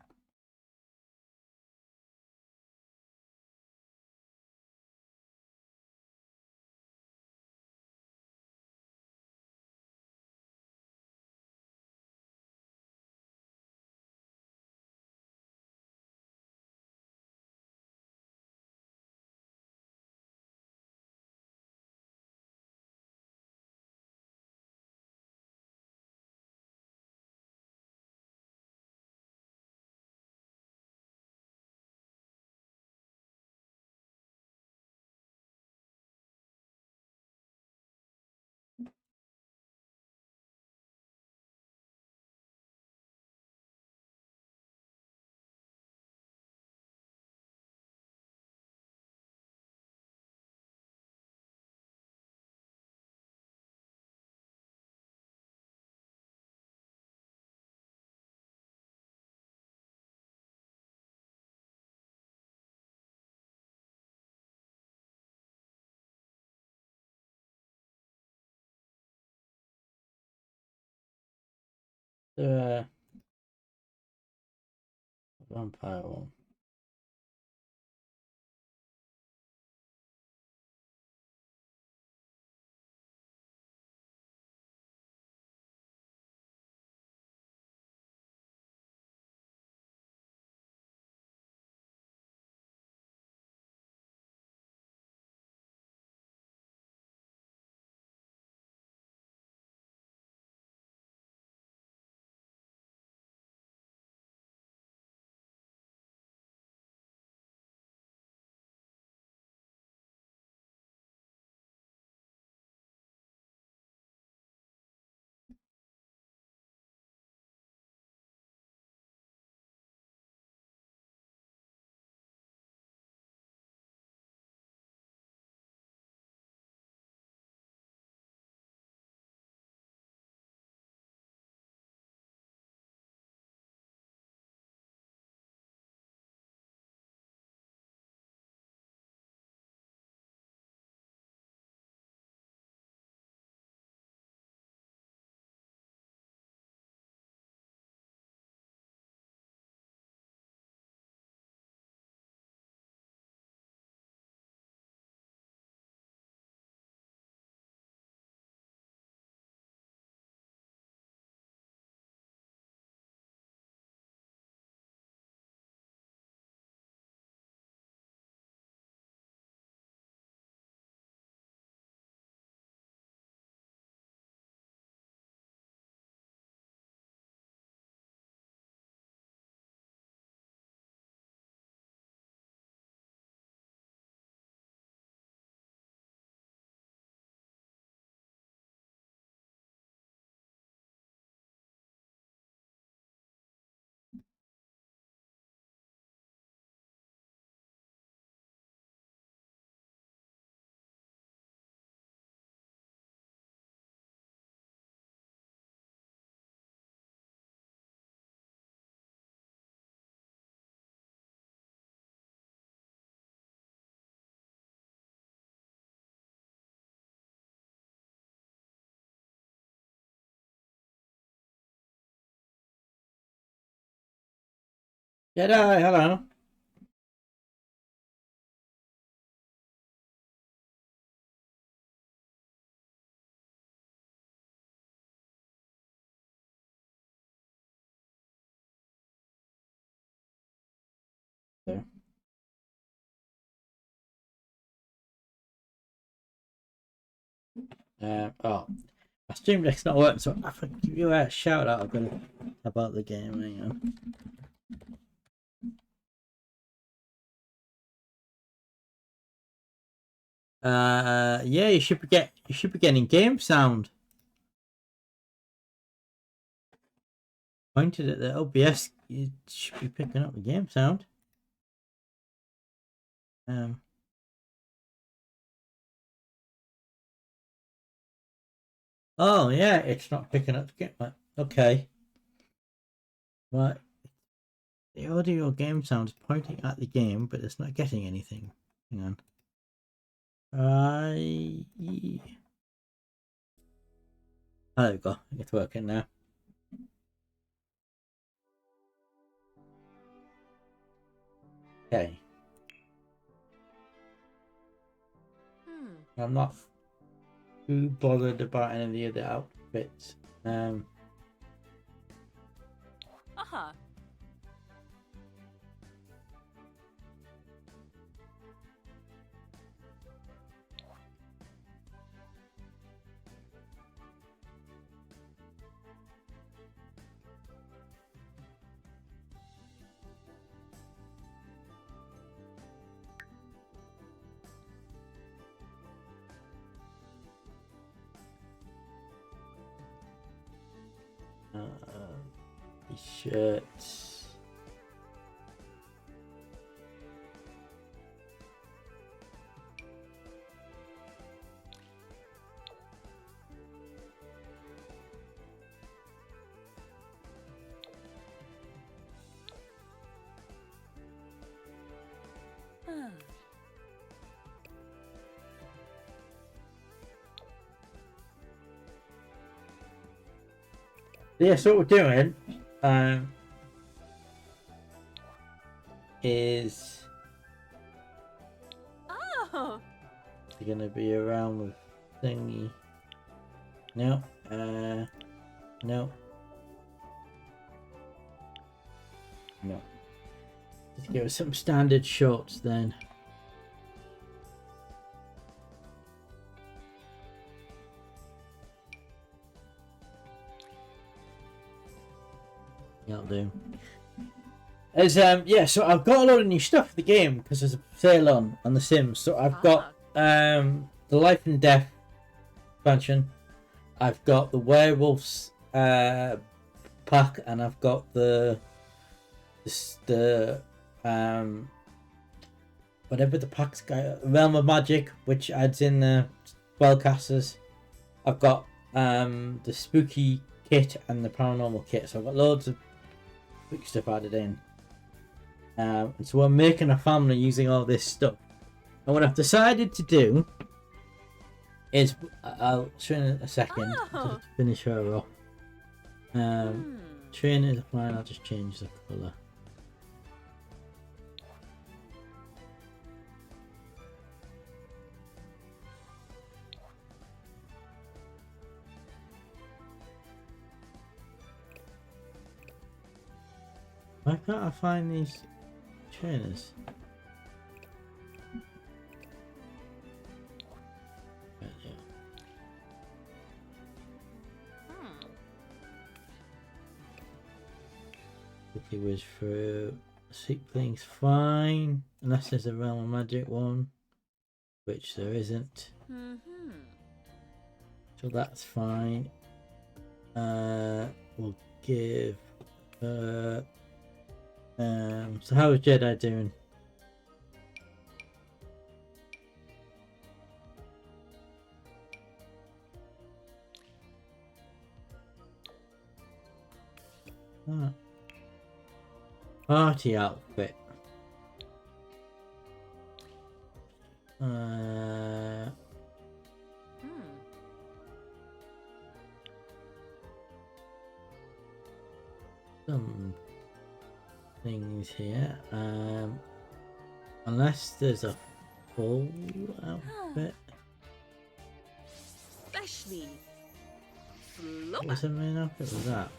The vampire one. Jedi, hello. There. Oh, my stream deck's not working, so I can give you a shout out about the game. Hang on. Yeah, you should be getting game sound. Pointed at the OBS, you should be picking up the game sound. Oh yeah, it's not picking up the game. Okay. Right. The audio game sound is pointing at the game, but it's not getting anything. Hang on. Oh, there we go. It's working now. Okay. I'm not too bothered about any of the other outfits. Shirts. Yeah, so what we're doing is you're gonna be around with thingy. No, no, no. Just give us some standard shots then. That'll do. As yeah, so I've got a lot of new stuff for the game because there's a sale on the Sims. So I've got the Life and Death expansion. I've got the Werewolves pack, and I've got the whatever the pack's got, Realm of Magic, which adds in the spellcasters. I've got the spooky kit and the paranormal kit. So I've got loads of spooky stuff added in. And so we're making a family using all this stuff. And what I've decided to do is, I'll show you in a second to finish her off. Training is fine, I'll just change the colour. Why can't I find these trainers? Quickly whiz through. Seekling's fine, unless there's a Realm of Magic one, which there isn't. So that's fine. We'll give. So how is Jedi doing? Party outfit. things here. Unless there's a full outfit. Especially What's the main outfit with that?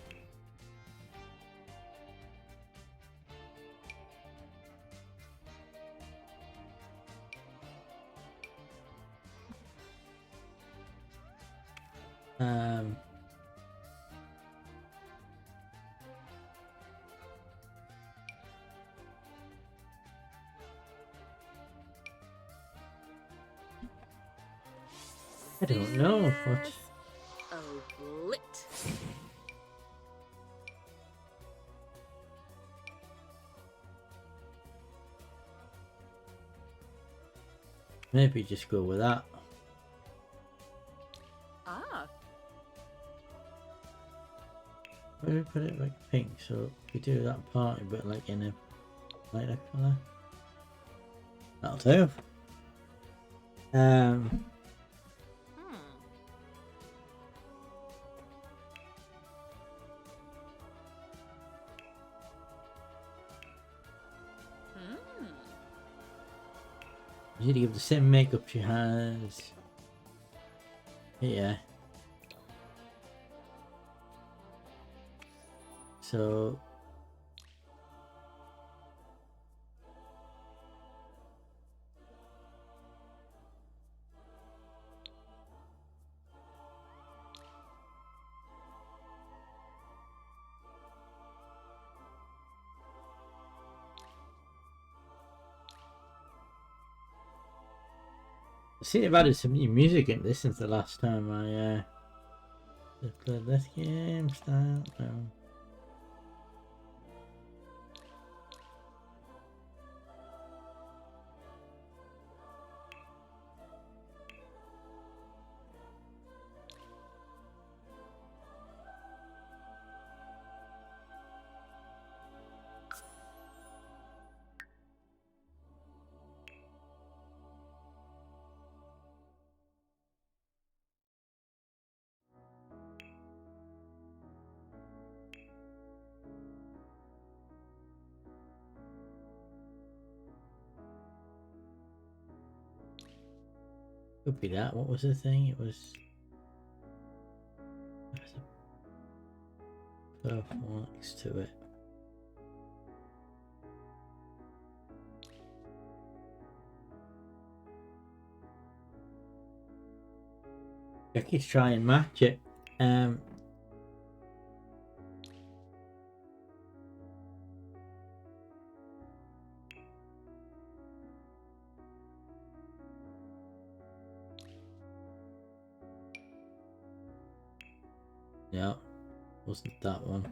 I don't know what. Oblit. Maybe just go with that. Ah. Maybe put it like pink, so we do that party, but like in a lighter colour. That'll do. You need to give the same makeup she has. Yeah. So I see they've added some new music in this since the last time I played this game style. No. Could be that. What was the thing? It was a purple next to it. Becky's trying and match it. Yeah, wasn't that one.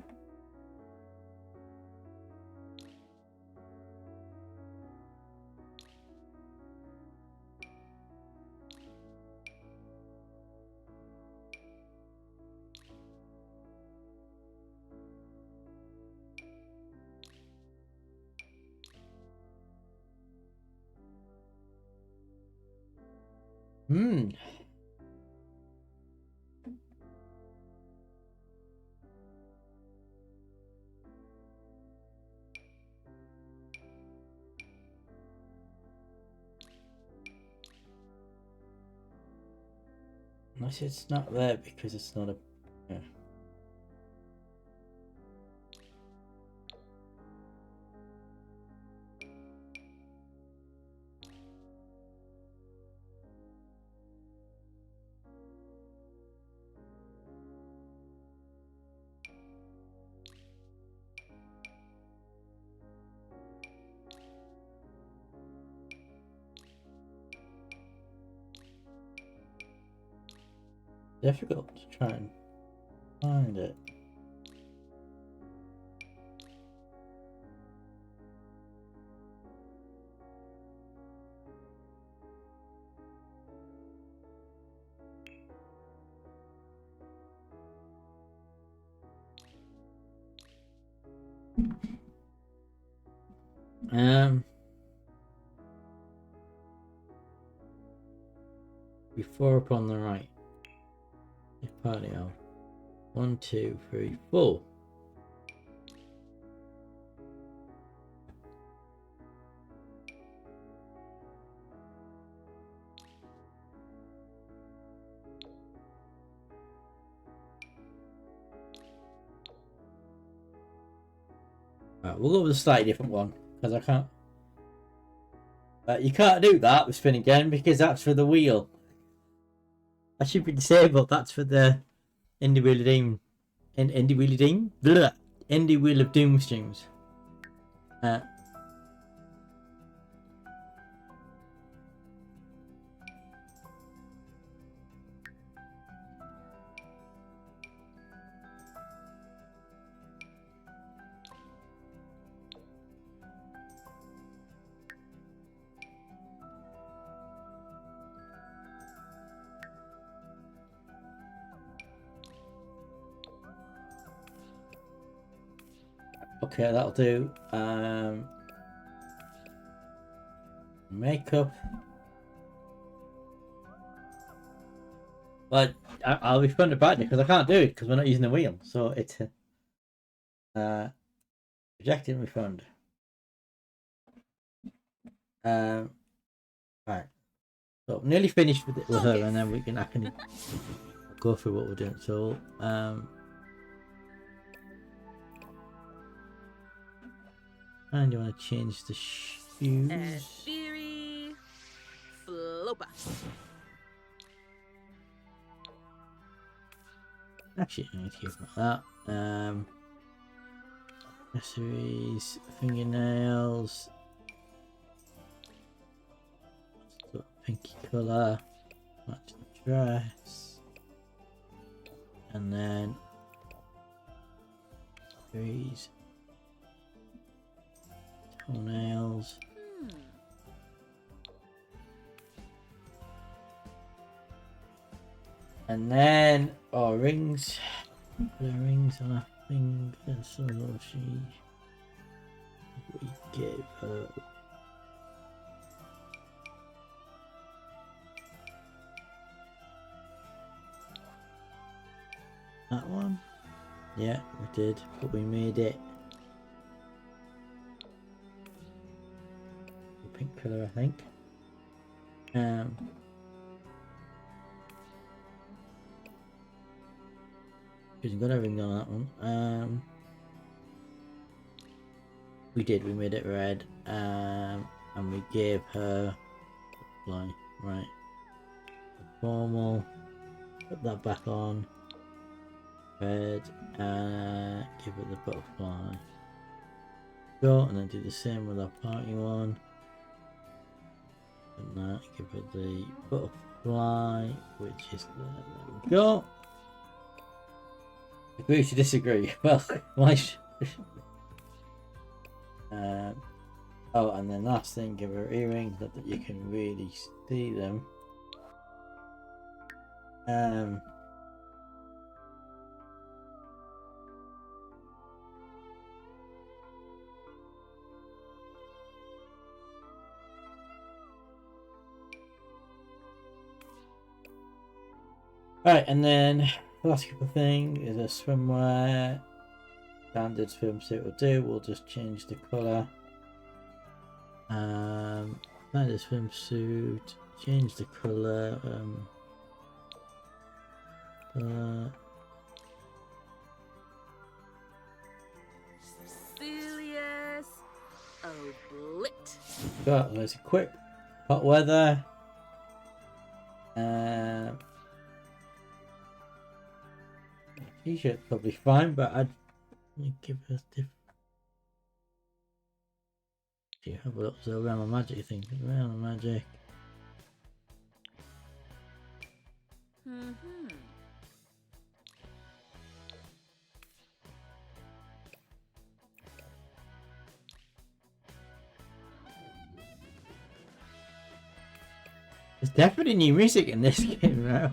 Unless it's not there because it's not a. Yeah. Difficult to try and find it. Before up on the right. Party out. 1, 2, 3, 4. Right, we'll go with a slightly different one because I can't. You can't do that with spin again because that's for the wheel. That should be disabled. That's for the Indie Wheel of Doom. Indie Wheel of Doom? Blah. Indie Wheel of Doom streams. Okay, that'll do. Makeup. But I'll refund it back because I can't do it because we're not using the wheel. So it's rejecting refund. Right. So nearly finished with her, and then I can go through what we're doing. So and you want to change the shoes. Theory. Flopa. Actually, I need to give that. Accessories, fingernails. Pinky colour. Match the dress. And then accessories. Toenails. And then rings. Put the rings on her finger so we give her that one. Yeah, we did, but we made it pink colour, I think. She's got a ring on that one. We made it red, and we gave her butterfly, right? Formal, put that back on, red, give it the butterfly. Go, and then do the same with our party one. And that, give it the butterfly, which is there we go. Agree to disagree. Well, why oh, and then last thing, give her earrings so that you can really see them. Right, and then the last couple of things is a swimwear. Standard swimsuit will do. We'll just change the colour. Standard swimsuit. Change the colour. Serious. Oblit. Got there's a quick hot weather. T-shirt probably fine, but I'd give us different. Do you have a look? So around the magic thing, around the magic. There's definitely new music in this game now.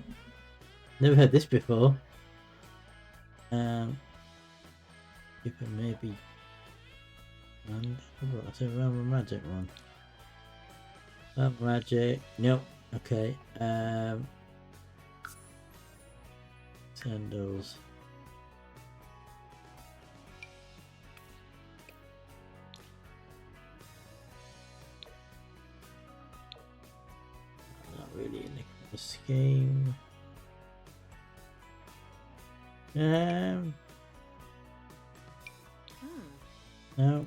Never heard this before. Give it maybe. And what's a realm magic one? Realm magic. Nope. Okay. Sandals. Not really in the scheme. No.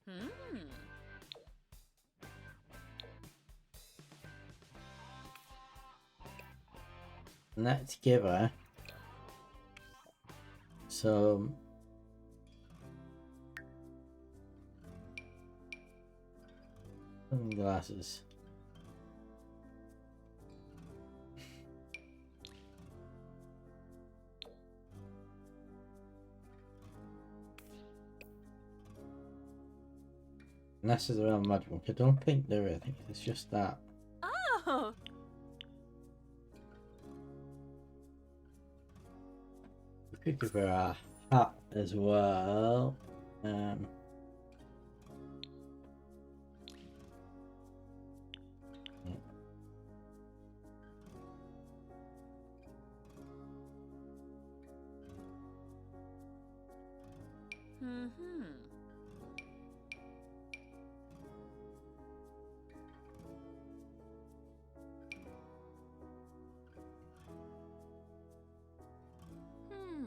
Hmm. Let's give her some sunglasses. Unless there's a real magic one. I don't think there is. I think it's just that. Oh. We could give her a hat as well. Mm-hmm. Hmm. Hmm.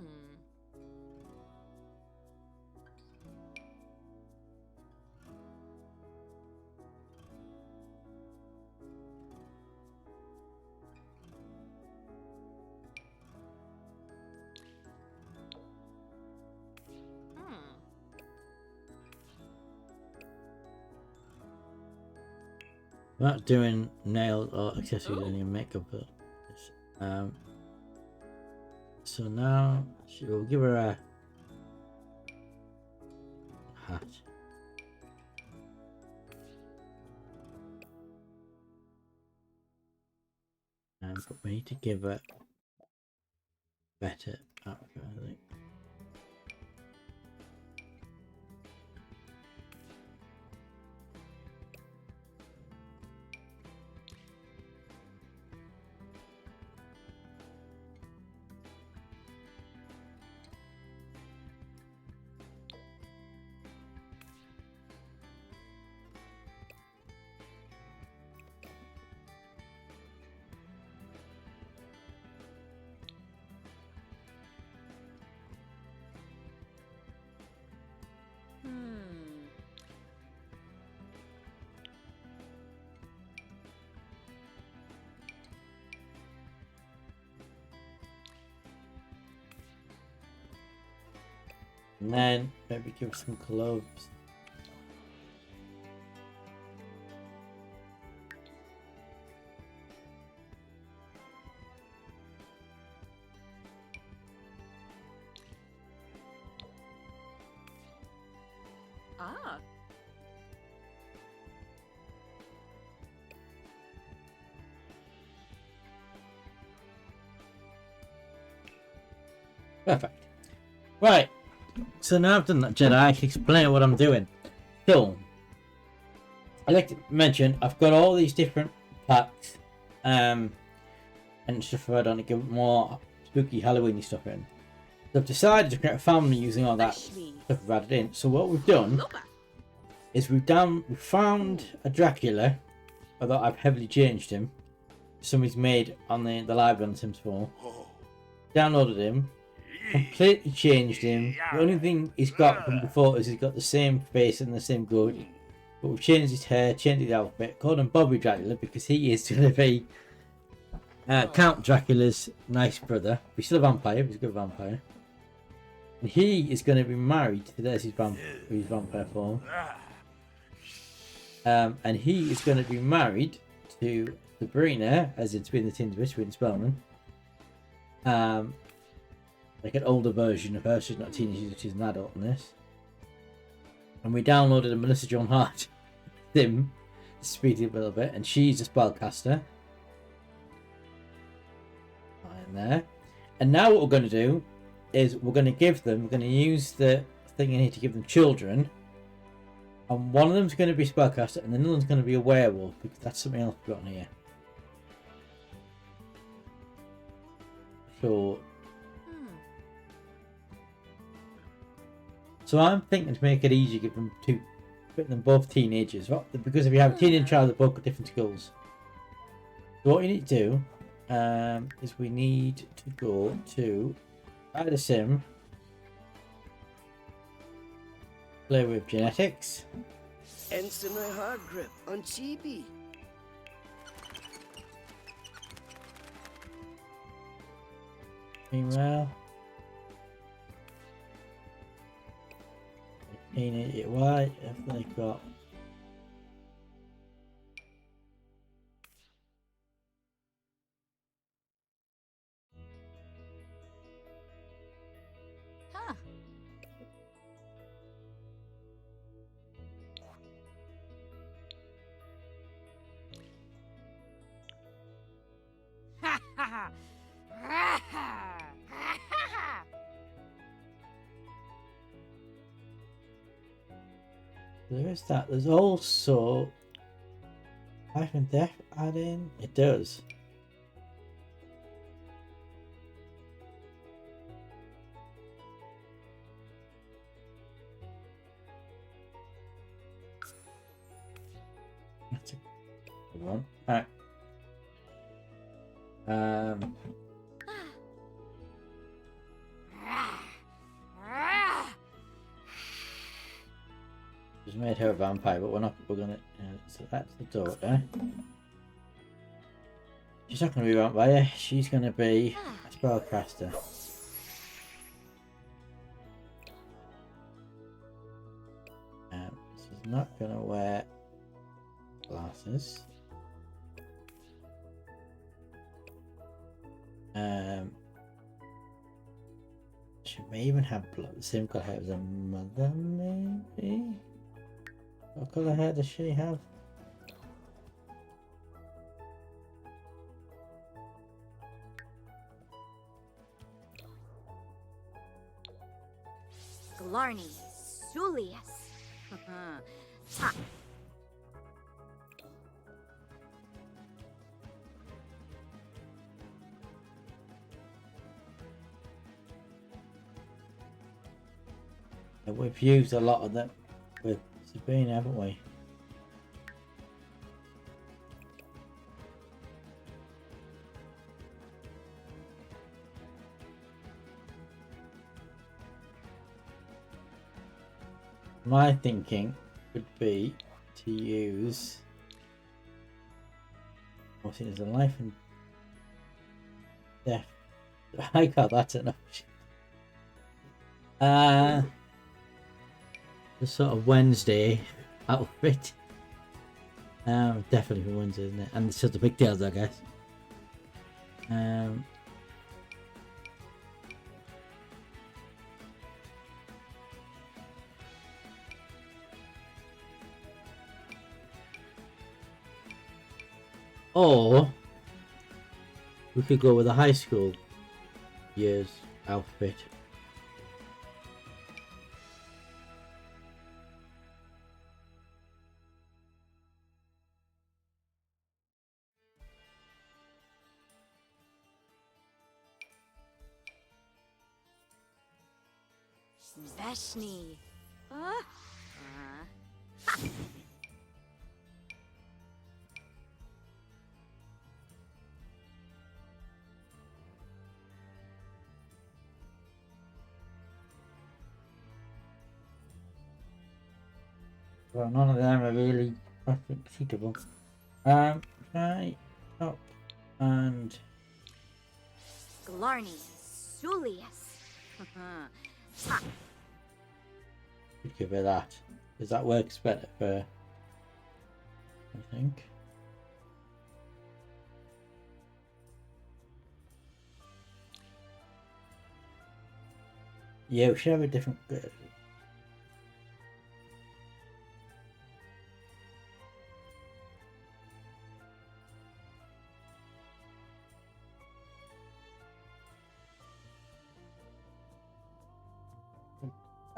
Not doing nails or accessories Ooh. in your makeup. But so now we'll give her a hat. But we need to give her better outfit, I think. Hmm. And then maybe give her some gloves. Ah. Perfect. Right. So now I've done that, Jedi, I can explain what I'm doing. So, I'd like to mention I've got all these different packs, and stuff I don't give more spooky Halloweeny stuff in. So I've decided to create a family using all that Especially stuff I've added in. So what we've done Flopa. is we found a Dracula, although I've heavily changed him. Somebody's made on the library on Sims 4. Downloaded him, completely changed him. The only thing he's got from before is he's got the same face and the same goatee. But we've changed his hair, changed his outfit, called him Bobby Dracula because he is going to be Count Dracula's nice brother. He's still a vampire, he's a good vampire. And he is going to be married to his vampire form. And he is going to be married to Sabrina, as it's been the Teen Witch, Sweden Spellman. Like an older version of her. She's not a teenager, she's an adult in this. And we downloaded a Melissa Joan Hart sim to speed it up a little bit, and she's a spellcaster. Right in there. And now what we're going to do is we're going to use the thing in here to give them children. And one of them's going to be spellcaster, and the other one's going to be a werewolf, because that's something else we've got on here. So I'm thinking to make it easy, give them both teenagers. Because if you have a teenage child, they both got different skills. what we need to do is we need to go to add a sim, play with genetics. Ensign my hard grip on Chibi. Meanwhile, 1888 white, if they've got Huh. Ha ha ha! there is that. There's also life and death add in. It does. That's a good one. Alright. Just made her a vampire, but we're not. We're gonna. So that's the daughter. She's not gonna be a vampire. She's gonna be a spellcaster. She's not gonna wear glasses. She may even have the same colour hair as her mother, maybe? What colour hair does she have? Glarny, Sulius. Ta. We've used a lot of them with Sabine, haven't we? My thinking would be to use. I think there's a life and death. I got that's an option. The sort of Wednesday outfit. Definitely for Wednesday, isn't it? And it's just the pigtails, I guess. Or we could go with a high school year's outfit. Veshni. Well, none of them are really suitable. Try top and Glarny, Sulius. Ta. could give her that. Because that works better for, I think. Yeah, we should have a different.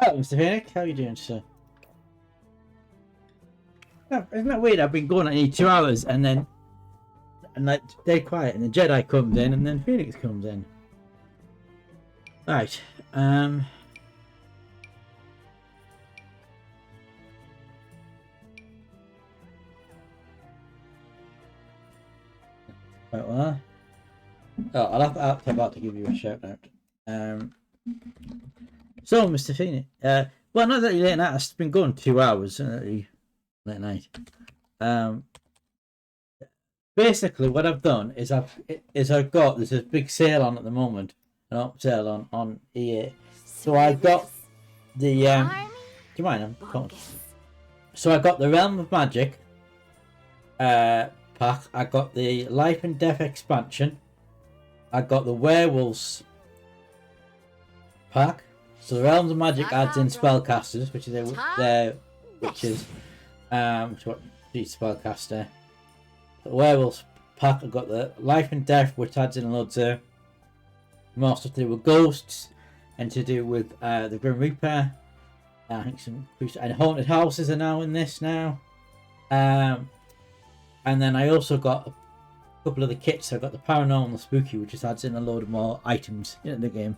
Oh, Mr. Phoenix, how are you doing, sir? Oh, isn't that weird? I've been going at only 2 hours and then like dead quiet, and the Jedi comes in, and then Phoenix comes in. Right. Oh, I'll have about to give you a shout out. So, Mr. Phoenix, well, not that late night. It's been going 2 hours. Late night. Basically, what I've done is I've got there's a big sale on at the moment, an up sale on EA. So I've got the do you mind? I'm talking. So I got the Realm of Magic pack. I got the Life and Death expansion. I got the Werewolves pack. So the Realms of Magic adds in spellcasters, which is what spellcaster. The Werewolves pack. I got the Life and Death, which adds in loads of more stuff to do with ghosts and to do with the Grim Reaper. I think some and haunted houses are now in this now. And then I also got a couple of the kits. I got the Paranormal and the Spooky, which just adds in a load of more items in the game.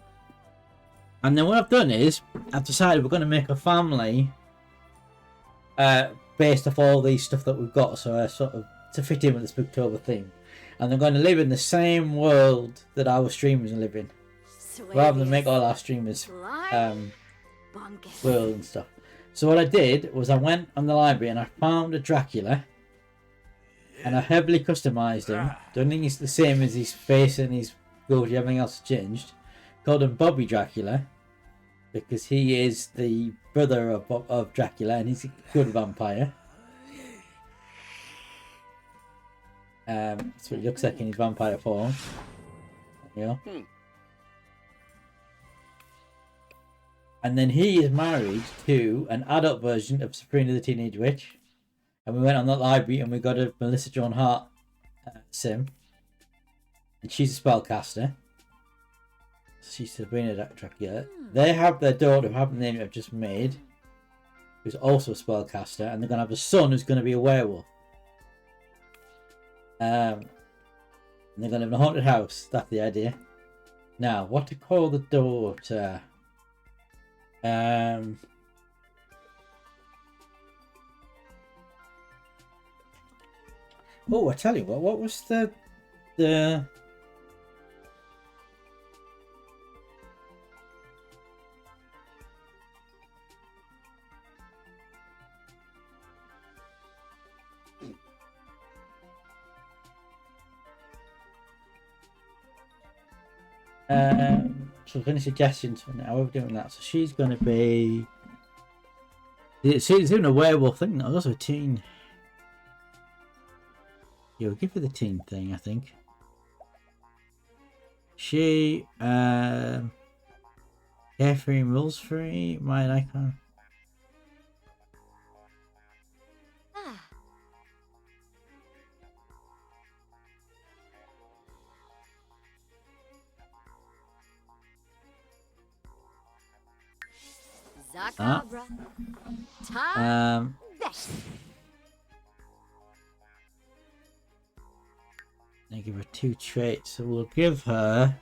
And then what I've done is I've decided we're going to make a family based off all these stuff that we've got, so sort of to fit in with the Spooktober theme. And they're going to live in the same world that our streamers live in, rather than make all our streamers world and stuff. So what I did was I went on the library and I found a Dracula, and I heavily customized him. Don't think he's the same as his face and his goatee, everything else has changed. Called him Bobby Dracula because he is the brother of Dracula and he's a good vampire. That's what he looks like in his vampire form. You know. And then he is married to an adult version of Sabrina the Teenage Witch. And we went on that library and we got a Melissa Joan Hart sim. And she's a spellcaster. She's Sabrina Dracula. They have their daughter, who I haven't named, I've just made, who's also a spellcaster. And they're going to have a son who's going to be a werewolf. And they're going to have a haunted house. That's the idea. Now, what to call the daughter? Oh, I tell you what was the so any suggestions for now? We're doing that. So she's going to be. She's doing a werewolf thing. No, also a teen. Yeah, we'll give her the teen thing, I think. She, carefree and rules free. My icon. Zacabra. I give her 2 traits, so we'll give her.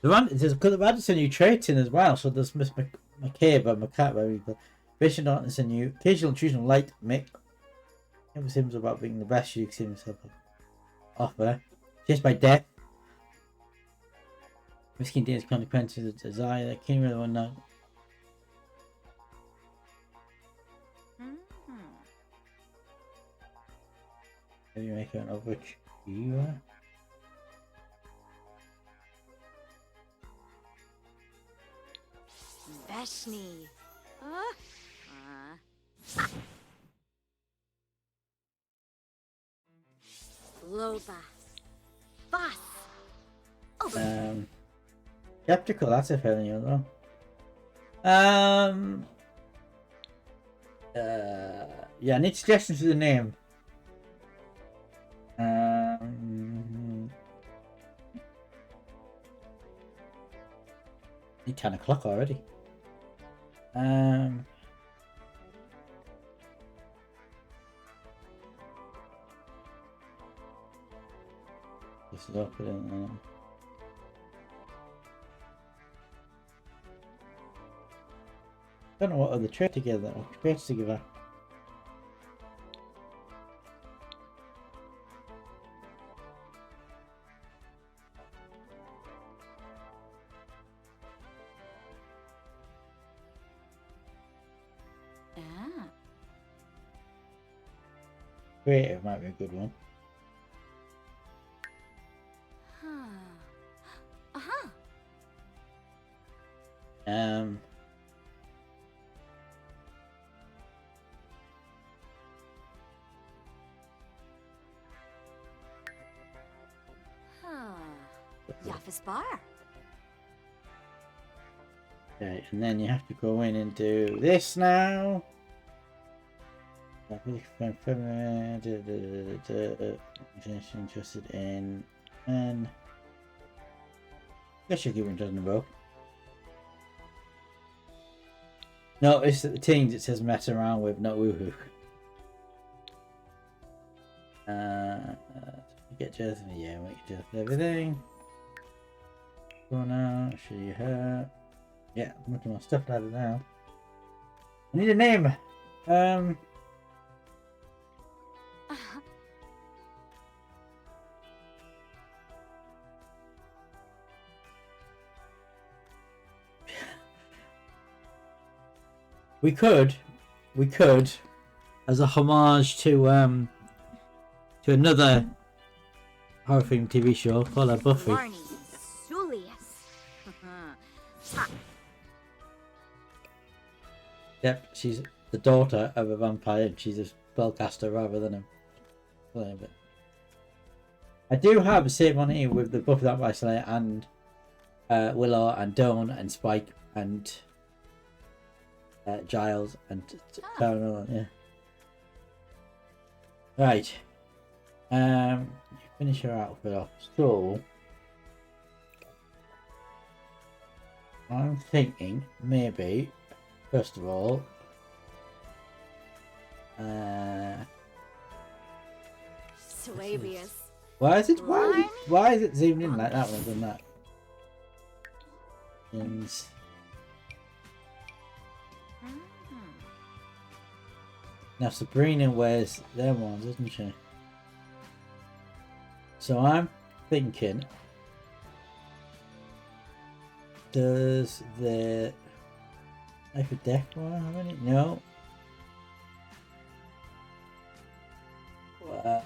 Because I've added some new traits in as well. So there's Miss McCabe, Vision darkness and new occasional intrusion of light make. Never seems about being the best you see himself offer. Just by death. Risking dangerous consequences of desire. That can't really want to. Maybe make her an overachiever. Veshni. Loba. Boss. Skeptical, that's a fairly new one. Yeah, I need suggestions for the name. Need 10 o'clock already. This is open. Don't know what other trade together or trades together. Creative might be a good one. Uh-huh. Um, Yafispar. okay, and then you have to go in and do this now. Interested in, and I should give it a row. Notice that the teams it says mess around with, not woohoo. Get just yeah, make just everything. Go now, show you her. Yeah, much more stuff added now. I need a name. We could, as a homage to another horror film TV show called Buffy. Marnie Sulius. Yep, she's the daughter of a vampire and she's a spellcaster rather than a player. I do have a save on here with the Buffy the Vampire Slayer and Willow and Dawn and Spike and Giles and Tara, yeah. Right. Finish her outfit off. So I'm thinking maybe first of all Swabius. why is it zoomed in like that rather than that? Things. Now Sabrina wears them ones, doesn't she? So I'm thinking, does the Life of Death one have any? No.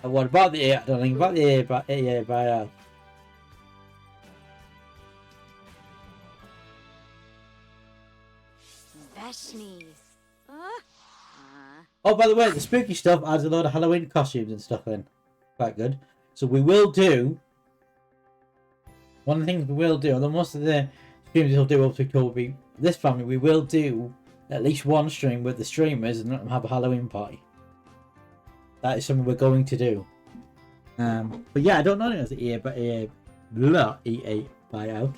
What about the I don't think about the A by Vashni. Oh, by the way, the spooky stuff adds a load of Halloween costumes and stuff in. Quite good. So we will do... One of the things we will do, although most of the streams we'll do up to October will be this family, we will do at least one stream with the streamers and let them have a Halloween party. That is something we're going to do. But yeah, I don't know if it's EA buyout.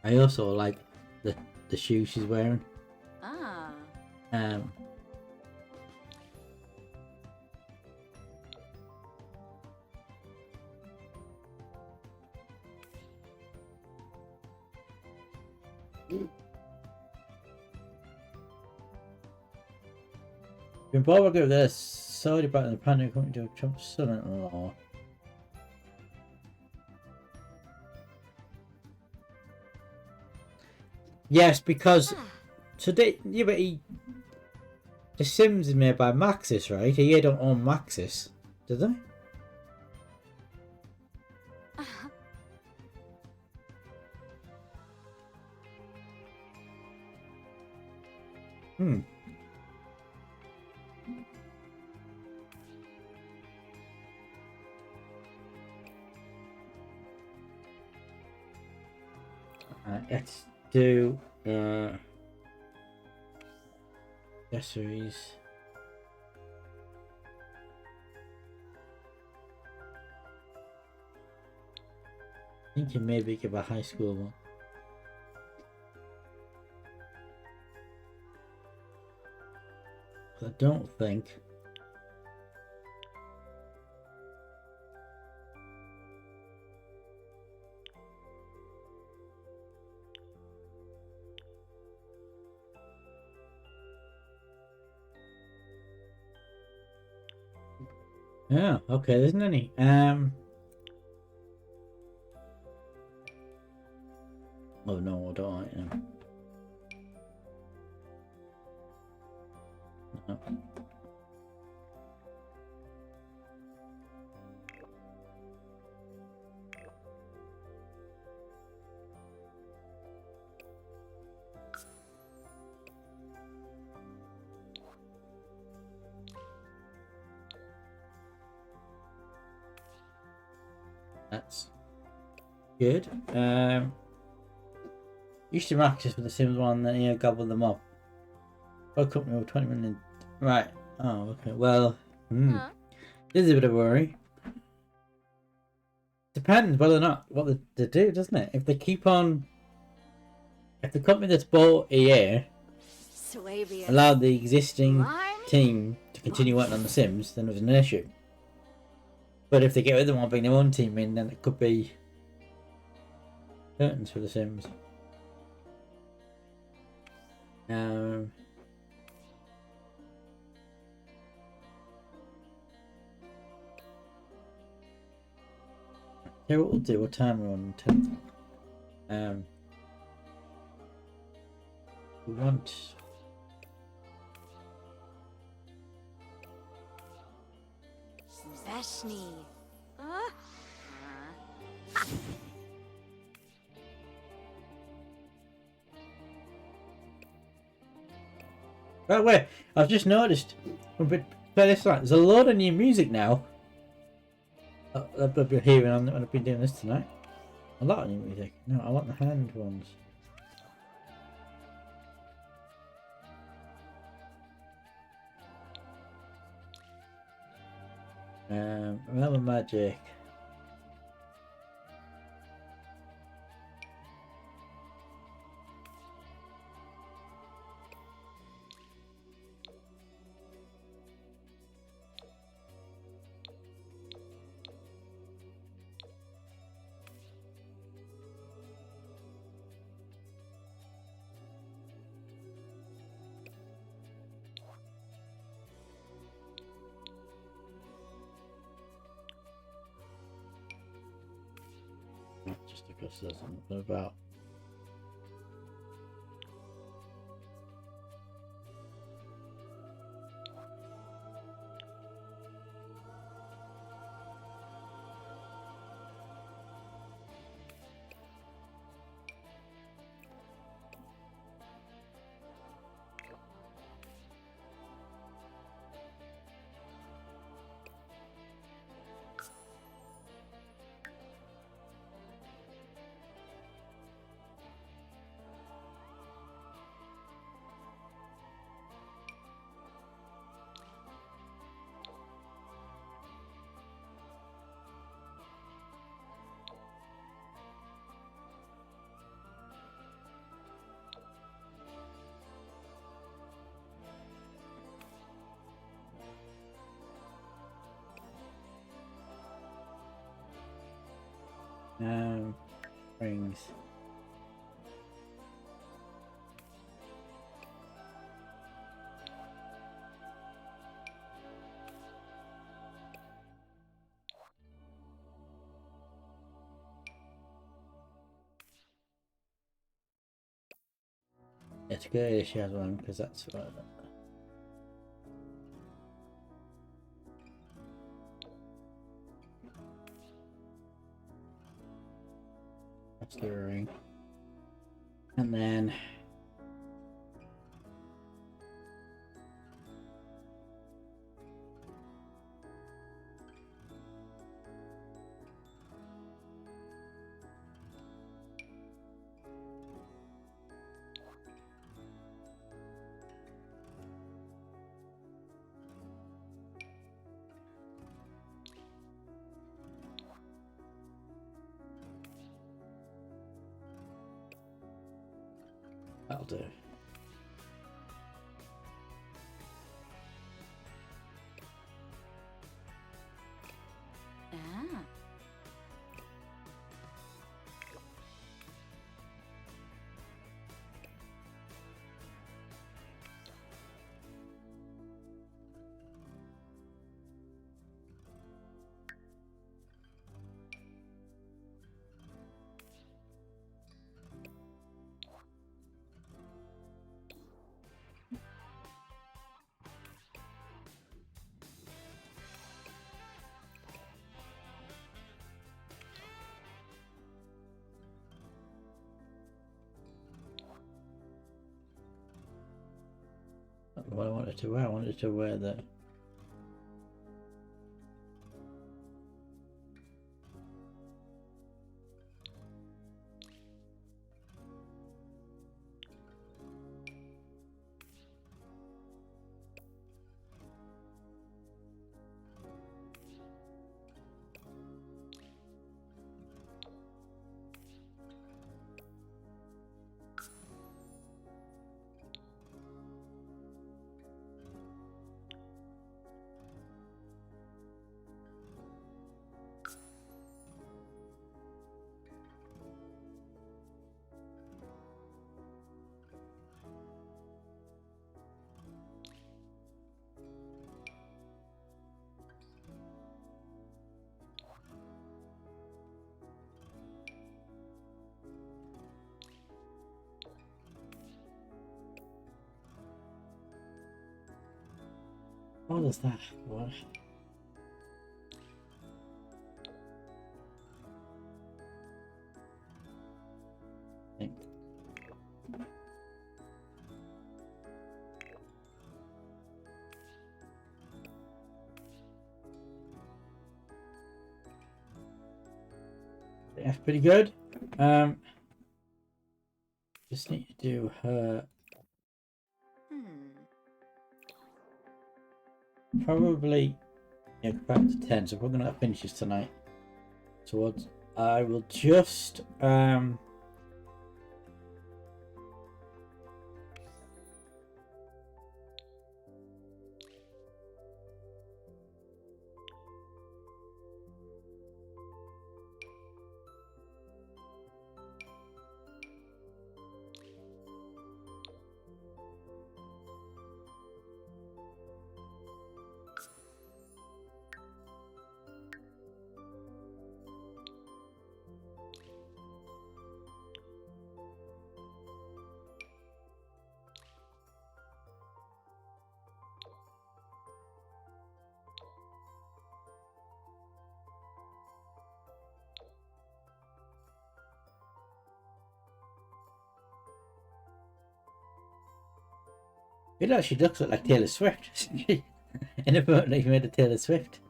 I also like the shoes she's wearing. Been bothered with this. Sorry about the panic coming to Trump's son-in-law. Yes, because today, yeah, but the Sims is made by Maxis, right? He don't own Maxis, do they? Let's do accessories. I think you maybe give a high school one. I don't think. Yeah, okay, there isn't any. Oh no, I don't like them. No. That's good. Used to practice for the Sims one, then you gobble them up. Woke up over 20 minutes. Right. Oh, okay. Well, Huh? this is a bit of a worry. Depends whether or not what they do, doesn't it? If they keep on, if the company that's bought EA Swabius. allowed the existing Blarney? team to continue working on the Sims, then there's an issue. But if they get rid of them and bring their own team in, then it could be curtains for the Sims. Yeah, what we'll do, what time we're on 10th. We want Veshni. by the way, I've just noticed when we play this like there's a load of new music now. I've been hearing when I've been doing this tonight. A lot of new music. No, I want the hand ones. Remember magic. Just because there's something about. Rings. It's good if she has one because that's what. That's the ring. And then that'll do. Ah. what I wanted to wear. I wanted to wear the... What is that? What? Think. That's pretty good. Just need to do her. Probably, yeah, back to 10, so we're gonna finish this tonight. So what I will just it actually does look like Taylor Swift. Inadvertently made a Taylor Swift.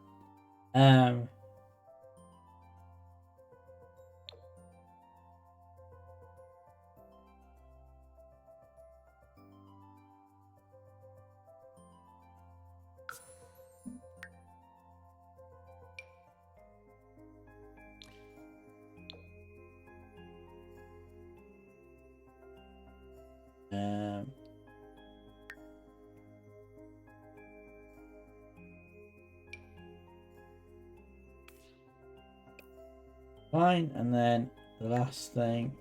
Fine, and then the last thing.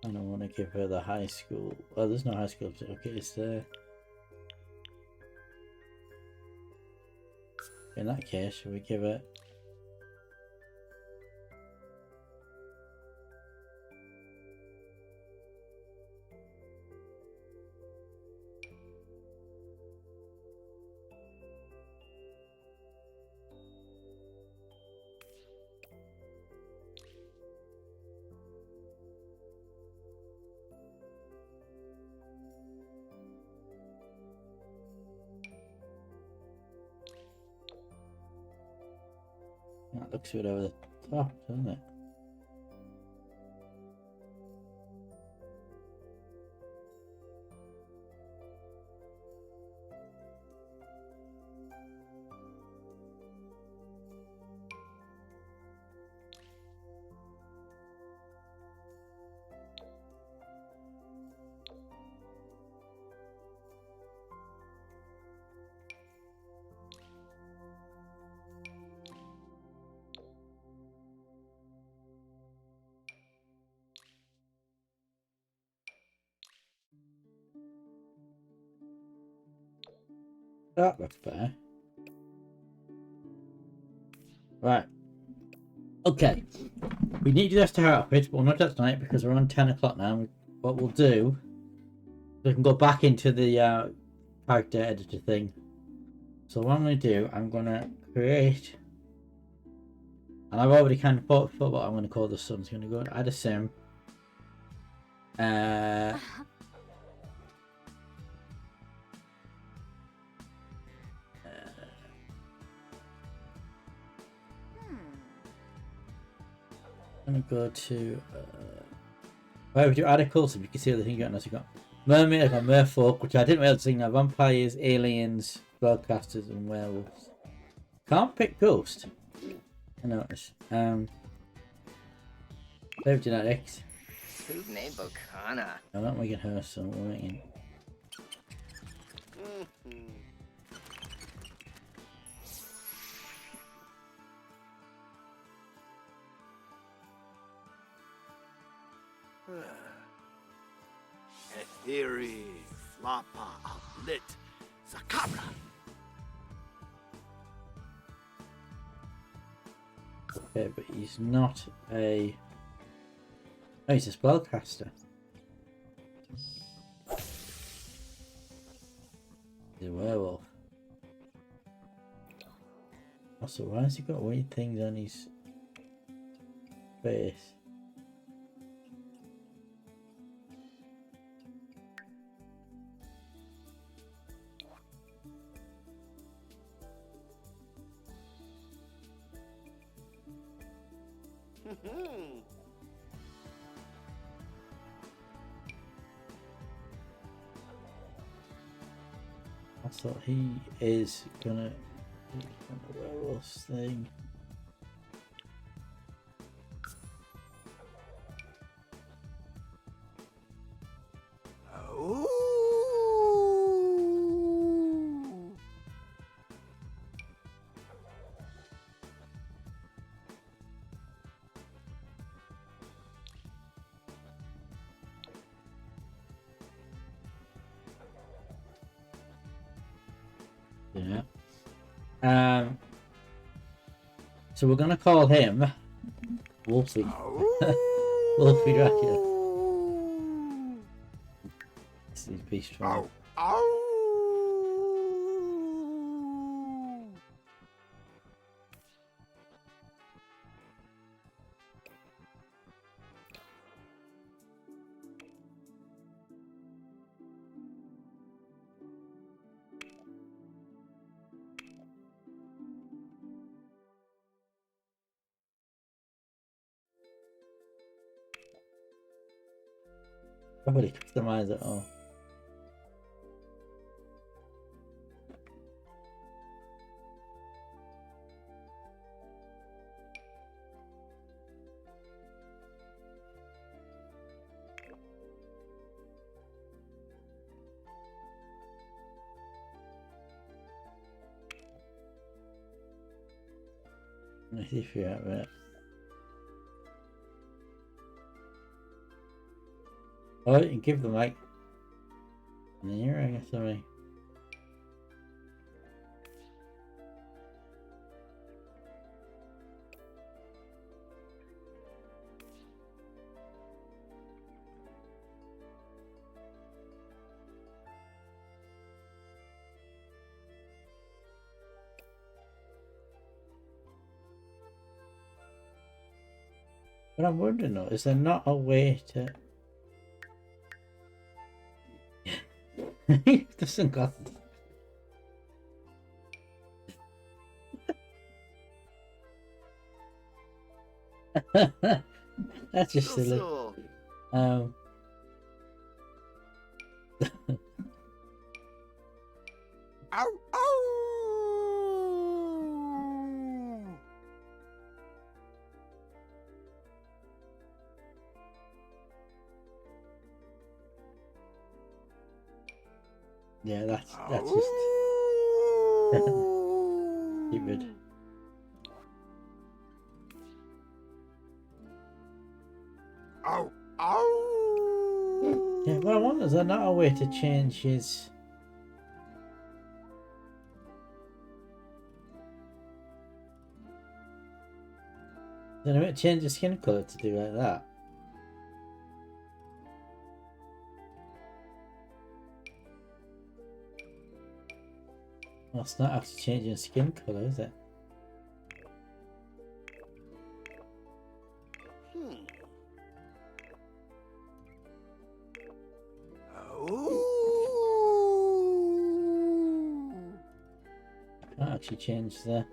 I don't want to give her the high school. Well, there's no high school. Okay, it's there. In that case, should we give it? That looks good over the top, doesn't it? That looks better. Right. Okay. We need to do this to her outfit, but we'll not do that tonight because we're on 10 o'clock now. What we'll do, we can go back into the character editor thing. So what I'm going to do, I'm going to create And I've already kind of thought what I'm going to call the son's going to go. Add a sim. I'm going to go to... where would you add a culture? You can see the thing you got. You got mermaid, I got merfolk, which I didn't really think now. Vampires, aliens, spellcasters, and werewolves. Can't pick ghost. I noticed. Favorite genetics. Subne Bokana. I'm not making her, so we're making. Etheri, Flapa, Lit, Zakabra. Okay, but he's not a. Oh, he's a spellcaster. He's a werewolf. Also, why has he got weird things on his face? I thought he is gonna be on the werewolf thing. Ooh. Yeah. So we're gonna call him Wolfie. Wolfie Dracula. This is beast from. Nobody customize at all. Let's see if you're out with it. Oh, you can give the mic. And then you're ringing to me. But I'm wondering though, is there not a way to... He doesn't got... That's just silly. Um... Ow, ow. Yeah, that's just stupid. Ow, ow. Yeah, what I wonder is there not a way to change his... Is there a way to change his skin colour to do like that? Well, it's not actually changing skin colour, is it? That actually changed there.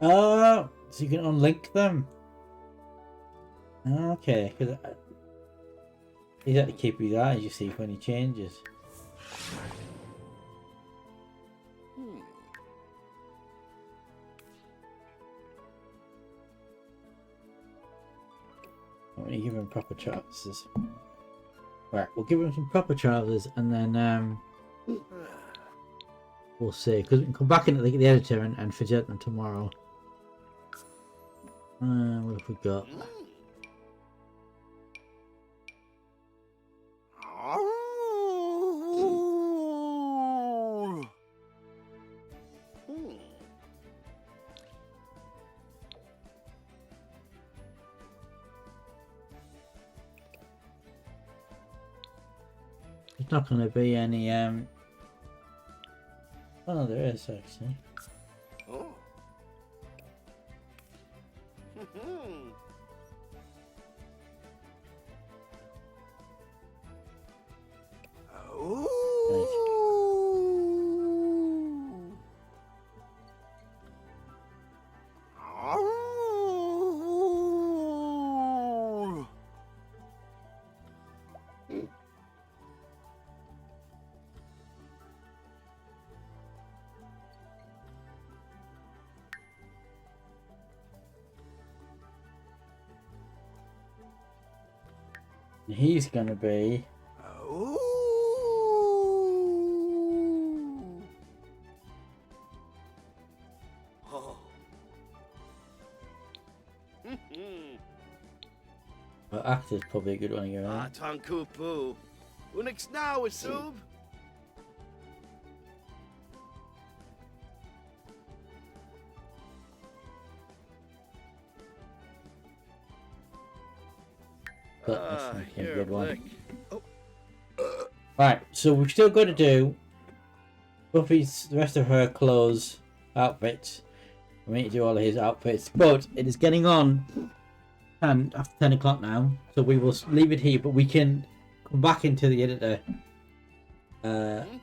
Oh, so you can unlink them. Okay, because he's had to keep his eyes, you see, when he changes. I'm going to give him proper trousers. Right, we'll give him some proper trousers and then we'll see. Because we can come back into the editor and fidget them tomorrow. What have we got? There's not going to be any oh, there is actually. Oh. He's going to be... Well, actor's probably a good one to go on. Tankupu. Unix now, Asub. But that's not a good one. Oh. Right, so we've still got to do Buffy's, the rest of her clothes, outfits. We need to do all of his outfits, but it is getting on and after 10 o'clock now, so we will leave it here, but we can come back into the editor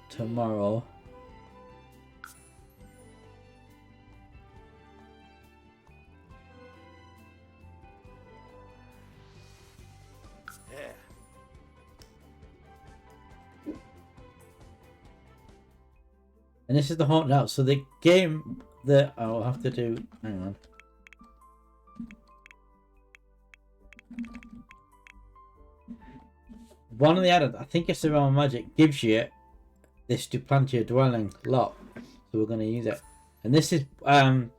tomorrow. And this is the haunted house. So the game that I'll have to do. Hang on. One of the added, I think it's the Realm of Magic, gives you this to plant your dwelling lot. So we're going to use it. And this is one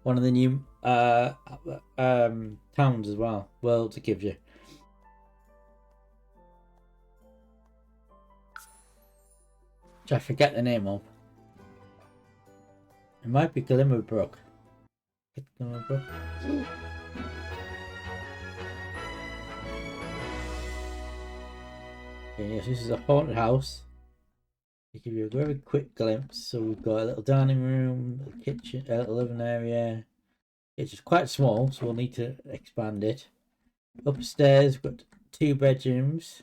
of the new towns as well. Worlds it gives you. Which I forget the name of. It might be Glimmerbrook. Glimmerbrook. Okay, yes, this is a haunted house. They give you a very quick glimpse. So we've got a little dining room, a kitchen, a little living area. It's just quite small, so we'll need to expand it. Upstairs, we've got 2 bedrooms.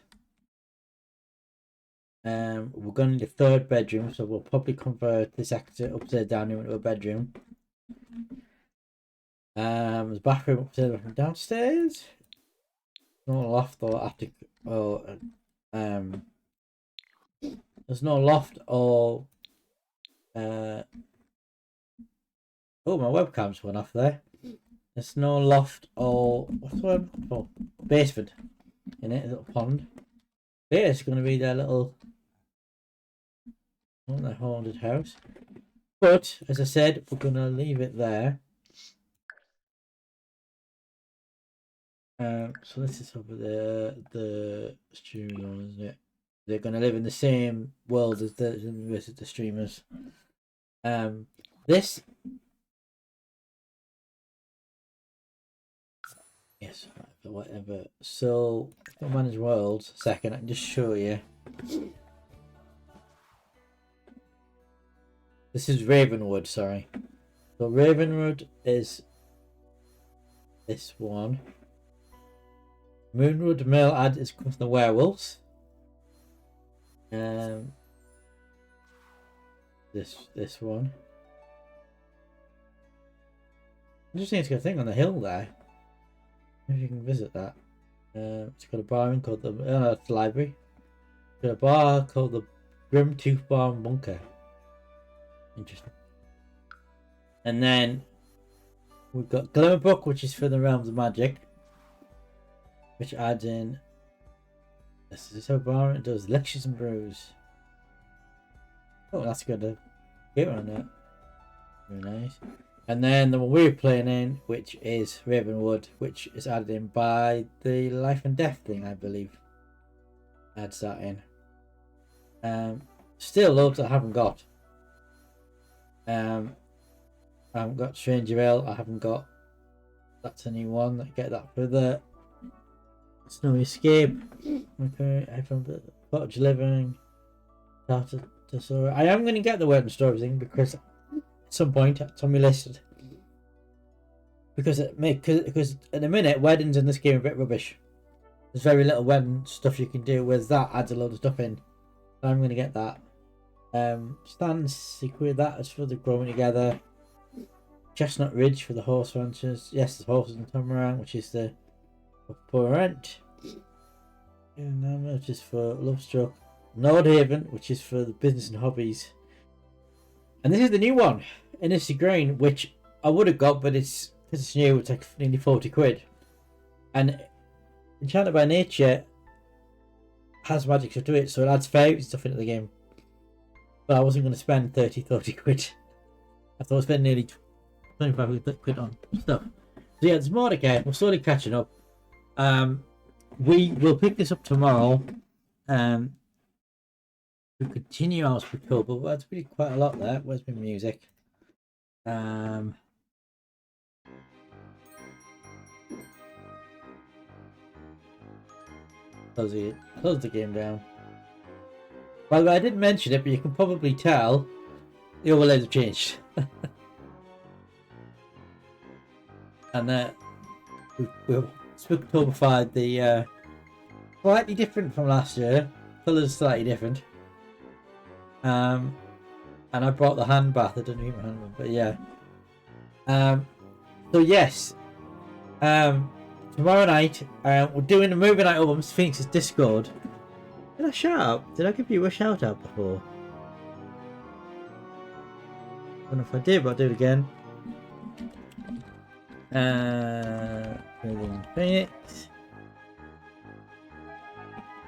We're going to need a 3rd bedroom, so we'll probably convert this extra upstairs dining room into a bedroom. There's a bathroom upstairs, bathroom downstairs. No loft or attic, or there's no loft or oh, my webcam's went off there. There's no loft or what's the word for basement in it, a little pond. There's going to be their little the haunted house, but as I said, we're going to leave it there. So this is over the studio, isn't it? They're going to live in the same world as the streamers. This whatever. So, if I manage worlds, second, I can just show you. This is Ravenwood, sorry. So Ravenwood is this one. Moonwood Mill ad is from the Werewolves. This one. I just need to get a thing on the hill there. Maybe you can visit that. It's got a bar in called the it's the library. It's got a bar called the Grimtooth Bar and Bunker. Interesting. And then we've got Glimmerbrook, which is for the realms of magic, which adds in. This is a bar. It does lectures and brews. Oh, that's good to get on that. Very nice. And then the one we're playing in, which is Ravenwood, which is added in by the Life and Death thing, I believe. Adds that in. Still loads I haven't got. I haven't got Stranger Ale. I haven't got. That's a new one. I get that for the Snowy Escape. Okay, I found the Cottage Living. I am going to get the Word and Story thing because at some point it's on my list. Because at the minute weddings in this game are a bit rubbish. There's very little wedding stuff you can do. Whereas that adds a load of stuff in. So I'm going to get that. Stand secret, that is for the growing together. Chestnut Ridge for the horse ranchers. Yes, the horses and Tomarang, which is the poor rent. Which is for Lovestruck. Nordhaven, which is for the business and hobbies. And this is the new one, Innisy Green, which I would have got, but it's because it's new. It's like nearly 40 quid. And Enchanted by Nature has magic stuff to it, so it adds fairy stuff into the game. But I wasn't going to spend 30 quid. I thought I'd spend nearly 25 quid on stuff. So yeah, there's more to get. We're slowly catching up. We will pick this up tomorrow. We continue our Spooktober, but that's really quite a lot there. Where's my music? Close the game down. By the way, I didn't mention it, but you can probably tell the overlays have changed. And we've Spooktober the slightly different from last year. Colours slightly different. And I brought the hand bath. I don't know my hand bath, but yeah. So yes. Tomorrow night, we're doing a movie night over Mr. Phoenix's Discord. Did I shout out? Did I give you a shout out before? I don't know if I did, but I'll do it again. Phoenix.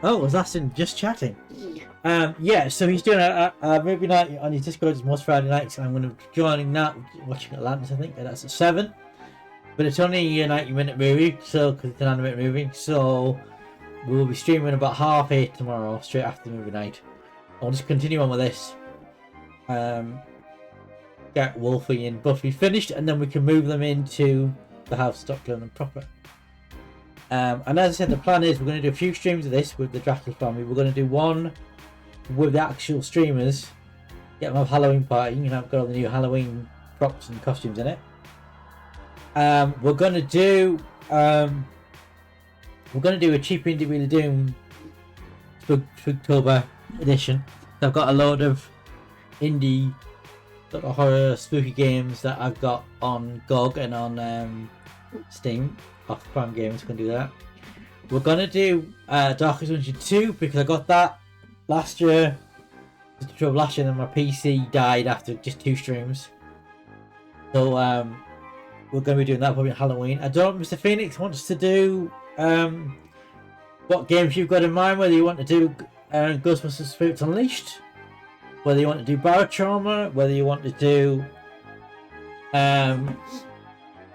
Oh, was Aston just chatting? Yeah, so he's doing a movie night on his Discord. It's most Friday nights. I'm going to be joining that, watching Atlantis, I think. That's at 7. But it's only a 90-minute movie, so because it's an animated movie. So we will be streaming about 8:30 tomorrow, straight after the movie night. I'll just continue on with this. Get Wolfie and Buffy finished, and then we can move them into the house, Stockland and proper. And as I said, the plan is we're going to do a few streams of this with the Dracula family. We're going to do one with the actual streamers, get them a Halloween party. You know, I've got all the new Halloween props and costumes in it. We're going to do a cheap indie Wheel of Doom Spooktober edition. So I've got a load of indie sort of horror spooky games that I've got on GOG and on Steam. Off Prime Games can do that. We're gonna do Darkest Dungeon 2 because I got that last year. Last year, then my PC died after just 2 streams. So we're gonna be doing that probably on Halloween. I don't know if Mr. Phoenix wants to do what games you've got in mind. Whether you want to do Ghostbusters Spirits Unleashed, whether you want to do Biotrauma, whether you want to do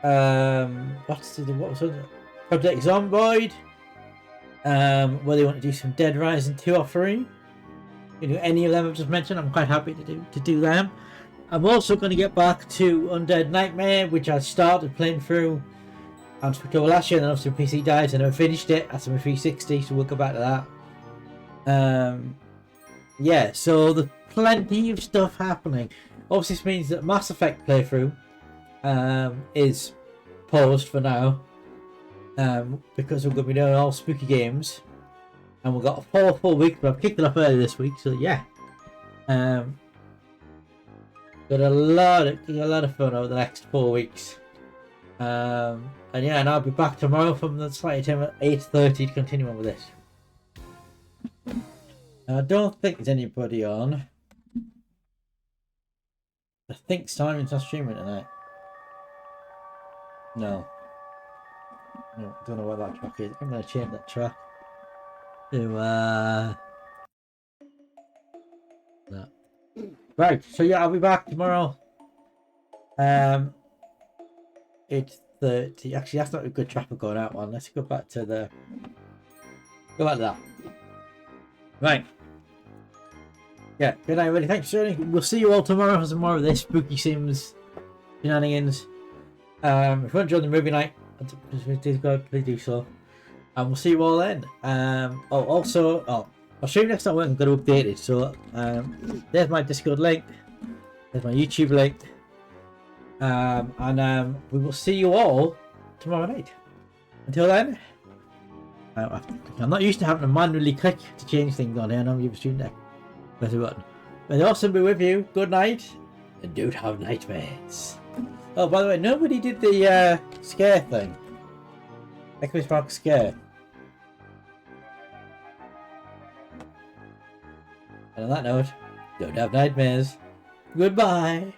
what was it? Project Zomboid. Whether you want to do some Dead Rising 2 or 3. You know, any of them I've just mentioned, I'm quite happy to do them. I'm also going to get back to Undead Nightmare, which I started playing through on Spooktober last year, and then obviously PC died, and I finished it after my 360, so we'll go back to that. Yeah, so there's plenty of stuff happening. Obviously, this means that Mass Effect playthrough is paused for now, because we're going to be doing all spooky games, and we've got a 4 full weeks, but I've kicked it off early this week, so yeah. Got a lot of fun over the next 4 weeks. And yeah, and I'll be back tomorrow from the slightly time at 8:30 to continue on with this. I don't think there's anybody on. I think Simon's not streaming tonight. No. No, don't know where that track is. I'm gonna change that track to that. Right, so yeah, I'll be back tomorrow. 8:30. Actually, that's not a good track for going out one. Let's go back to that. Right. Yeah, good night, everybody. Thanks for joining. We'll see you all tomorrow for some more of this Spooky Sims shenanigans. If you want to join the movie night, please do so. And we'll see you all then. I'll stream next time. I'm going to update it. So there's my Discord link. There's my YouTube link. And we will see you all tomorrow night. Until then, I'm not used to having to manually click to change things on here. And I'm using stream deck. Press the button. May the awesome be with you. Good night, and don't have nightmares. Oh, by the way, nobody did the scare thing. Xmas Rock scare. And on that note, don't have nightmares. Goodbye.